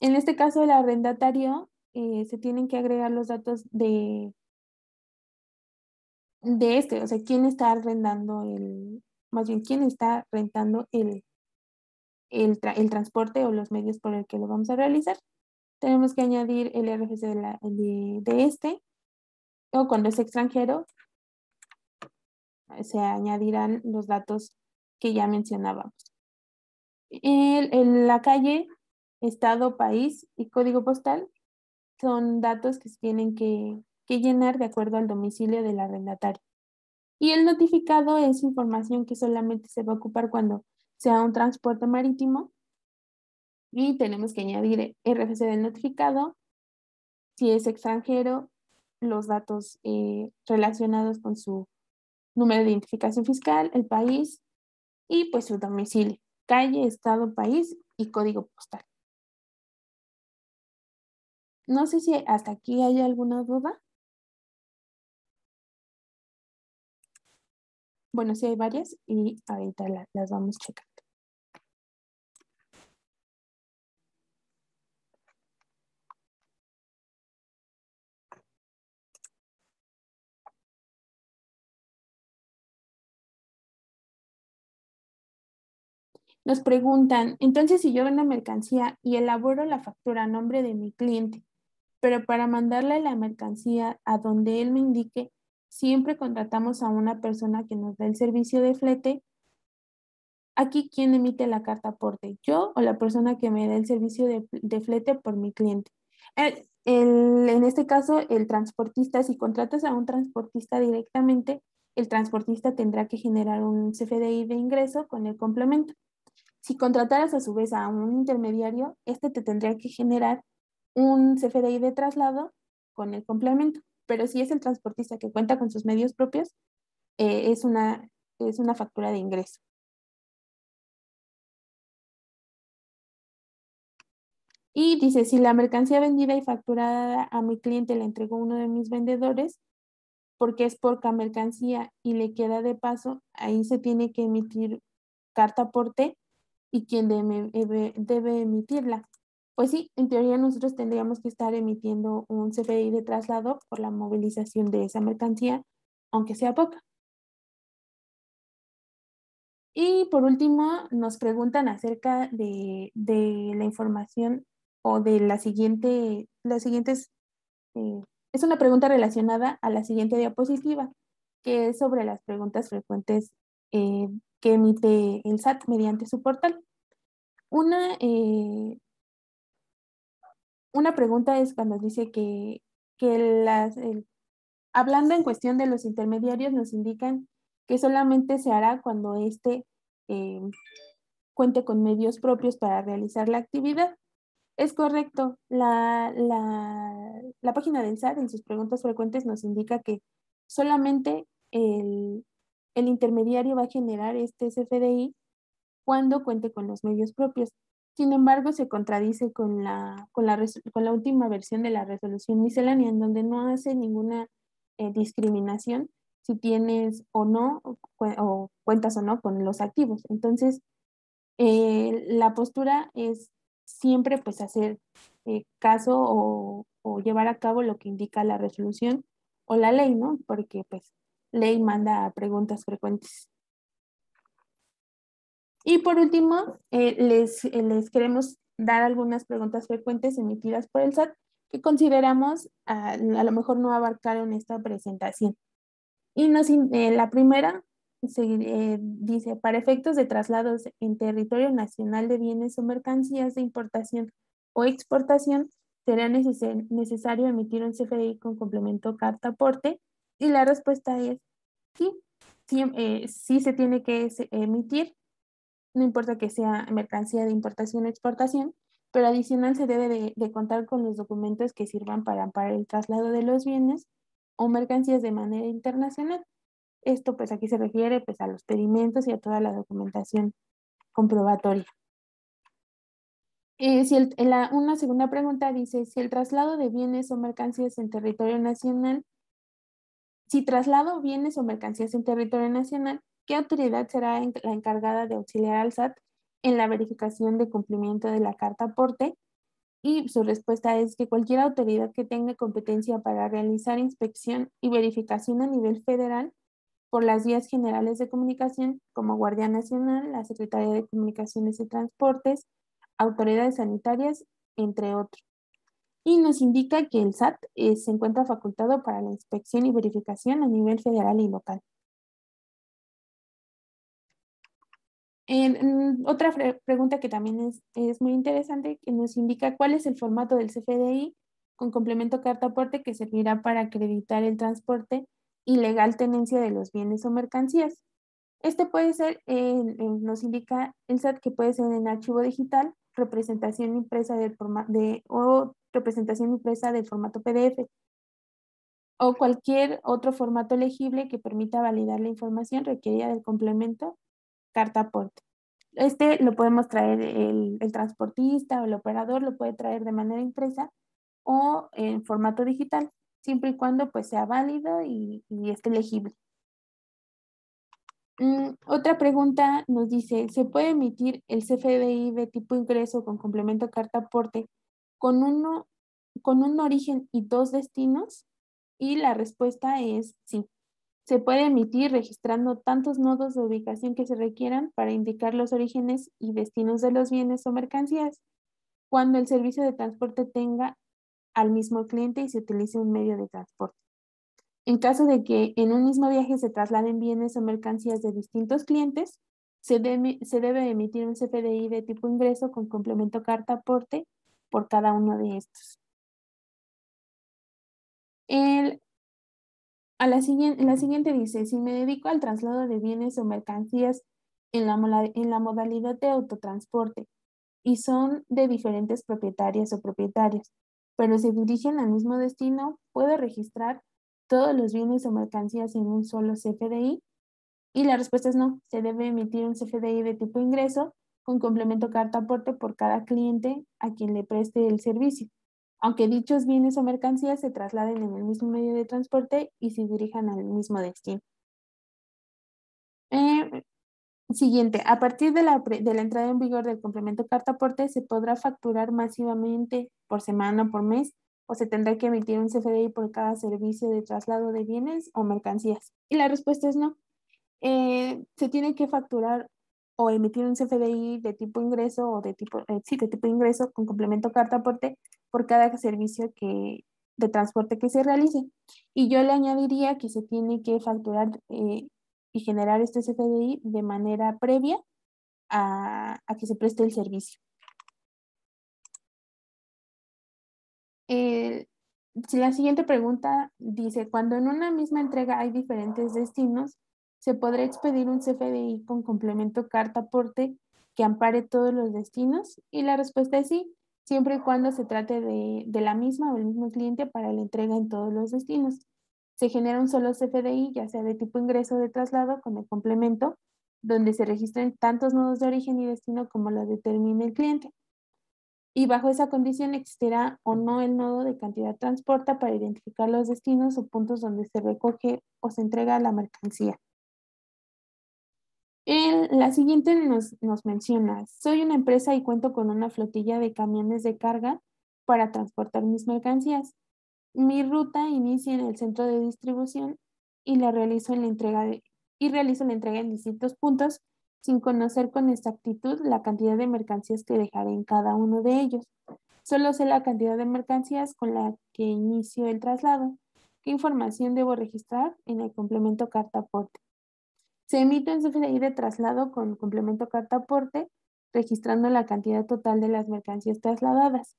En este caso, el arrendatario, se tienen que agregar los datos o sea, quién está arrendando más bien, quién está rentando el transporte o los medios por el que lo vamos a realizar. Tenemos que añadir el RFC de este, o cuando es extranjero, se añadirán los datos que ya mencionábamos. La calle, estado, país y código postal son datos que se tienen que llenar de acuerdo al domicilio del arrendatario. Y el notificado es información que solamente se va a ocupar cuando sea un transporte marítimo y tenemos que añadir RFC del notificado, si es extranjero, los datos relacionados con su número de identificación fiscal, el país y pues su domicilio, calle, estado, país y código postal. No sé si hasta aquí hay alguna duda. Bueno, sí hay varias y ahorita las vamos checando. Nos preguntan, entonces si yo vendo mercancía y elaboro la factura a nombre de mi cliente, pero para mandarle la mercancía a donde él me indique, siempre contratamos a una persona que nos da el servicio de flete. Aquí, ¿quién emite la carta aporte? ¿Yo o la persona que me da el servicio de flete por mi cliente? En este caso, el transportista, si contratas a un transportista directamente, el transportista tendrá que generar un CFDI de ingreso con el complemento. Si contrataras a su vez a un intermediario, este te tendría que generar un CFDI de traslado con el complemento. Pero si es el transportista que cuenta con sus medios propios, es una factura de ingreso. Y dice, si la mercancía vendida y facturada a mi cliente la entregó uno de mis vendedores, porque es poca mercancía y le queda de paso, ahí se tiene que emitir carta aporte y quien debe emitirla. Pues sí, en teoría nosotros tendríamos que estar emitiendo un CFDI de traslado por la movilización de esa mercancía, aunque sea poca. Y por último, nos preguntan acerca de la información o de las siguientes, eh, es una pregunta relacionada a la siguiente diapositiva, que es sobre las preguntas frecuentes que emite el SAT mediante su portal. Una, eh, una pregunta es cuando dice que hablando en cuestión de los intermediarios, nos indican que solamente se hará cuando éste eh, cuente con medios propios para realizar la actividad. Es correcto. La página del SAT en sus preguntas frecuentes nos indica que solamente el intermediario va a generar este CFDI cuando cuente con los medios propios. Sin embargo, se contradice con la última versión de la resolución miscelánea, en donde no hace ninguna discriminación si tienes o no, o cuentas o no con los activos. Entonces, la postura es siempre pues hacer caso o llevar a cabo lo que indica la resolución o la ley, ¿no? Porque pues ley manda preguntas frecuentes. Y por último, les queremos dar algunas preguntas frecuentes emitidas por el SAT que consideramos a lo mejor no abarcaron esta presentación. Y la primera dice, para efectos de traslados en territorio nacional de bienes o mercancías de importación o exportación, será necesario emitir un CFDI con complemento carta aporte. Y la respuesta es sí, sí se tiene que emitir, no importa que sea mercancía de importación o exportación, pero adicional se debe de contar con los documentos que sirvan para amparar el traslado de los bienes o mercancías de manera internacional. Esto pues aquí se refiere pues a los pedimentos y a toda la documentación comprobatoria. Una segunda pregunta dice, si el traslado de bienes o mercancías en territorio nacional, si traslado bienes o mercancías en territorio nacional, ¿qué autoridad será la encargada de auxiliar al SAT en la verificación de cumplimiento de la carta aporte? Y su respuesta es que cualquier autoridad que tenga competencia para realizar inspección y verificación a nivel federal por las vías generales de comunicación como Guardia Nacional, la Secretaría de Comunicaciones y Transportes, autoridades sanitarias, entre otros. Y nos indica que el SAT se encuentra facultado para la inspección y verificación a nivel federal y local. Otra pregunta que también es muy interesante, que nos indica cuál es el formato del CFDI con complemento carta aporte que servirá para acreditar el transporte ilegal tenencia de los bienes o mercancías. Este puede ser, nos indica el SAT que puede ser en archivo digital, representación impresa o representación impresa del formato PDF o cualquier otro formato legible que permita validar la información requerida del complemento carta aporte. Este lo podemos traer el transportista o el operador, lo puede traer de manera impresa o en formato digital, siempre y cuando pues sea válido y esté legible. Otra pregunta nos dice, ¿se puede emitir el CFDI de tipo ingreso con complemento carta aporte con un origen y dos destinos? Y la respuesta es sí. Se puede emitir registrando tantos nodos de ubicación que se requieran para indicar los orígenes y destinos de los bienes o mercancías cuando el servicio de transporte tenga al mismo cliente y se utilice un medio de transporte. En caso de que en un mismo viaje se trasladen bienes o mercancías de distintos clientes, se debe emitir un CFDI de tipo ingreso con complemento carta aporte por cada uno de estos. La siguiente dice, si me dedico al traslado de bienes o mercancías en la modalidad de autotransporte y son de diferentes propietarias o propietarios, pero se dirigen al mismo destino, ¿puedo registrar todos los bienes o mercancías en un solo CFDI? Y la respuesta es no, se debe emitir un CFDI de tipo ingreso con complemento carta aporte por cada cliente a quien le preste el servicio, aunque dichos bienes o mercancías se trasladen en el mismo medio de transporte y se dirijan al mismo destino. Siguiente, a partir de la entrada en vigor del complemento carta aporte, ¿se podrá facturar masivamente por semana o por mes? ¿O se tendrá que emitir un CFDI por cada servicio de traslado de bienes o mercancías? Y la respuesta es no. Se tiene que facturar o emitir un CFDI de tipo ingreso o de tipo ingreso con complemento carta aporte por cada servicio de transporte que se realice. Y yo le añadiría que se tiene que facturar y generar este CFDI de manera previa a que se preste el servicio. Si la siguiente pregunta dice, cuando en una misma entrega hay diferentes destinos, ¿se podrá expedir un CFDI con complemento carta aporte que ampare todos los destinos? Y la respuesta es sí, siempre y cuando se trate de la misma o el mismo cliente para la entrega en todos los destinos. Se genera un solo CFDI, ya sea de tipo ingreso o de traslado, con el complemento, donde se registren tantos nodos de origen y destino como lo determine el cliente. Y bajo esa condición existirá o no el nodo de cantidad transporta para identificar los destinos o puntos donde se recoge o se entrega la mercancía. La siguiente nos menciona, soy una empresa y cuento con una flotilla de camiones de carga para transportar mis mercancías. Mi ruta inicia en el centro de distribución y realizo la entrega en distintos puntos sin conocer con exactitud la cantidad de mercancías que dejaré en cada uno de ellos. Solo sé la cantidad de mercancías con la que inicio el traslado. ¿Qué información debo registrar en el complemento carta aporte? Se emite un CFDI de traslado con complemento carta aporte, registrando la cantidad total de las mercancías trasladadas,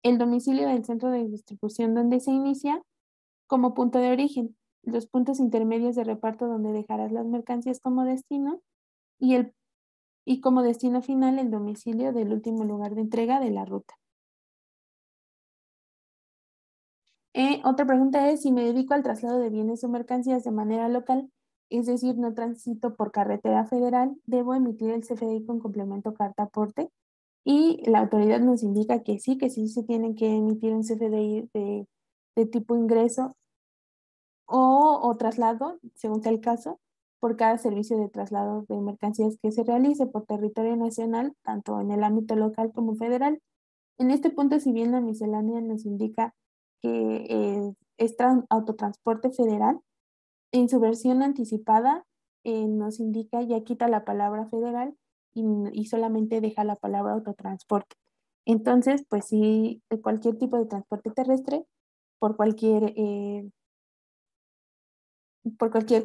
el domicilio del centro de distribución donde se inicia como punto de origen, los puntos intermedios de reparto donde dejarás las mercancías como destino y como destino final el domicilio del último lugar de entrega de la ruta. Otra pregunta es, si me dedico al traslado de bienes o mercancías de manera local, es decir, no transito por carretera federal, ¿debo emitir el CFDI con complemento carta aporte? Y la autoridad nos indica que sí se tienen que emitir un CFDI de tipo ingreso o traslado, según sea el caso, por cada servicio de traslado de mercancías que se realice por territorio nacional, tanto en el ámbito local como federal. En este punto, si bien la miscelánea nos indica que es autotransporte federal, en su versión anticipada nos indica, ya quita la palabra federal y solamente deja la palabra autotransporte. Entonces, pues sí, cualquier tipo de transporte terrestre por cualquier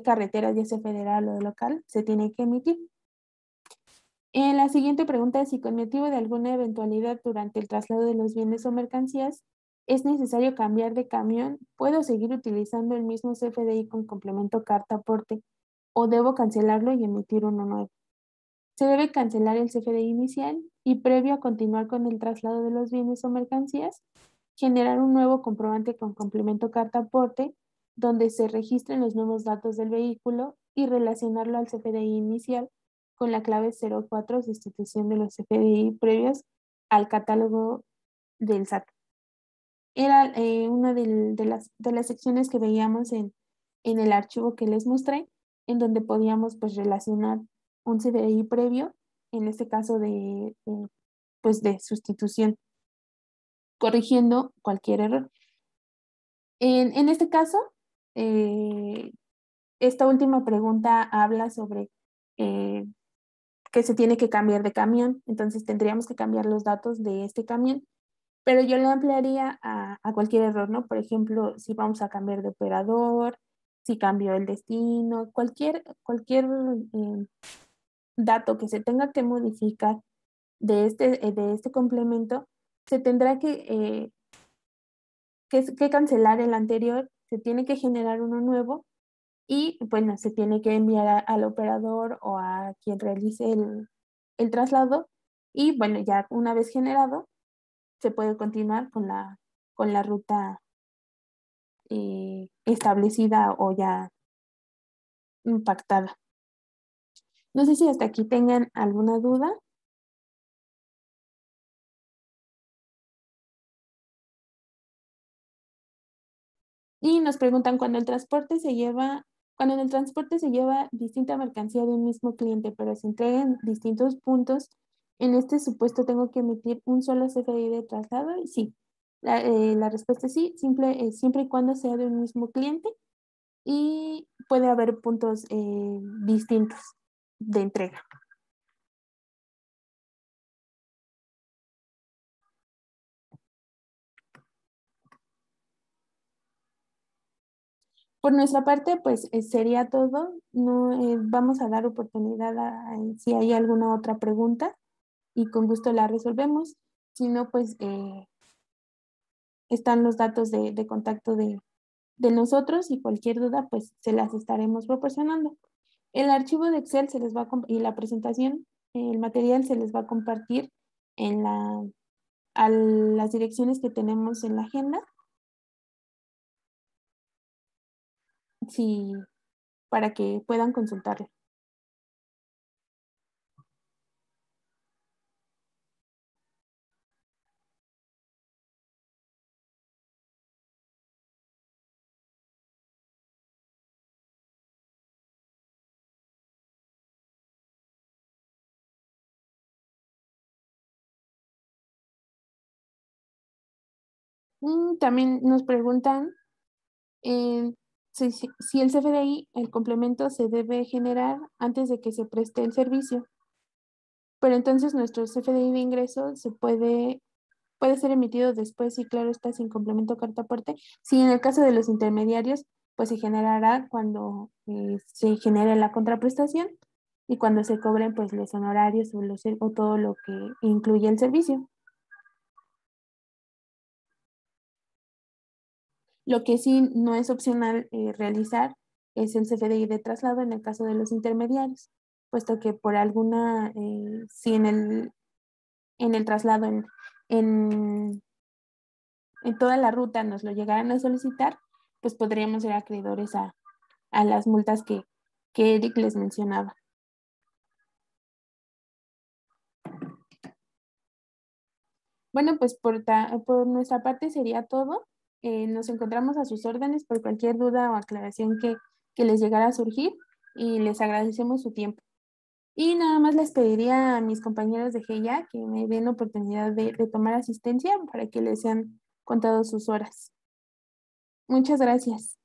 carretera, ya sea federal o local, se tiene que emitir. La siguiente pregunta es si con motivo de alguna eventualidad durante el traslado de los bienes o mercancías ¿Es necesario cambiar de camión? ¿Puedo seguir utilizando el mismo CFDI con complemento carta aporte? ¿O debo cancelarlo y emitir uno nuevo? Se debe cancelar el CFDI inicial y previo a continuar con el traslado de los bienes o mercancías, generar un nuevo comprobante con complemento carta aporte donde se registren los nuevos datos del vehículo y relacionarlo al CFDI inicial con la clave 04 sustitución de los CFDI previos al catálogo del SAT. Era una de las secciones que veíamos en el archivo que les mostré, en donde podíamos pues relacionar un CDI previo, en este caso pues de sustitución, corrigiendo cualquier error. En este caso, eh, esta última pregunta habla sobre que se tiene que cambiar de camión, entonces tendríamos que cambiar los datos de este camión, pero yo lo ampliaría a cualquier error, ¿no? Por ejemplo, si vamos a cambiar de operador, si cambió el destino, cualquier dato que se tenga que modificar de este complemento, se tendrá que cancelar el anterior, se tiene que generar uno nuevo y, bueno, se tiene que enviar al operador o a quien realice el traslado y, bueno, ya una vez generado, se puede continuar con la ruta establecida o ya impactada. No sé si hasta aquí tengan alguna duda. Y nos preguntan cuando en el transporte se lleva distinta mercancía de un mismo cliente, pero se entrega en distintos puntos, en este supuesto tengo que emitir un solo CFDI de traslado. Y sí, la respuesta es sí, siempre y cuando sea de un mismo cliente y puede haber puntos distintos de entrega. Por nuestra parte, pues sería todo. No, vamos a dar oportunidad si hay alguna otra pregunta y con gusto la resolvemos. Si no, pues están los datos de contacto de nosotros y cualquier duda, pues se las estaremos proporcionando. El archivo de Excel se les va y la presentación, el material se les va a compartir en a las direcciones que tenemos en la agenda, sí, para que puedan consultarlo. También nos preguntan eh, si el CFDI, el complemento, se debe generar antes de que se preste el servicio. Pero entonces nuestro CFDI de ingreso puede ser emitido después, y claro está, sin complemento carta aporte. Si en el caso de los intermediarios, pues se generará cuando se genere la contraprestación y cuando se cobren pues los honorarios o todo lo que incluye el servicio. Lo que sí no es opcional realizar es el CFDI de traslado en el caso de los intermediarios, puesto que por si en el traslado, en, en toda la ruta nos lo llegaran a solicitar, pues podríamos ser acreedores a las multas que Eric les mencionaba. Bueno, pues por nuestra parte sería todo. Nos encontramos a sus órdenes por cualquier duda o aclaración que les llegara a surgir y les agradecemos su tiempo. Y nada más les pediría a mis compañeros de GEIA que me den oportunidad de tomar asistencia para que les sean contado sus horas. Muchas gracias.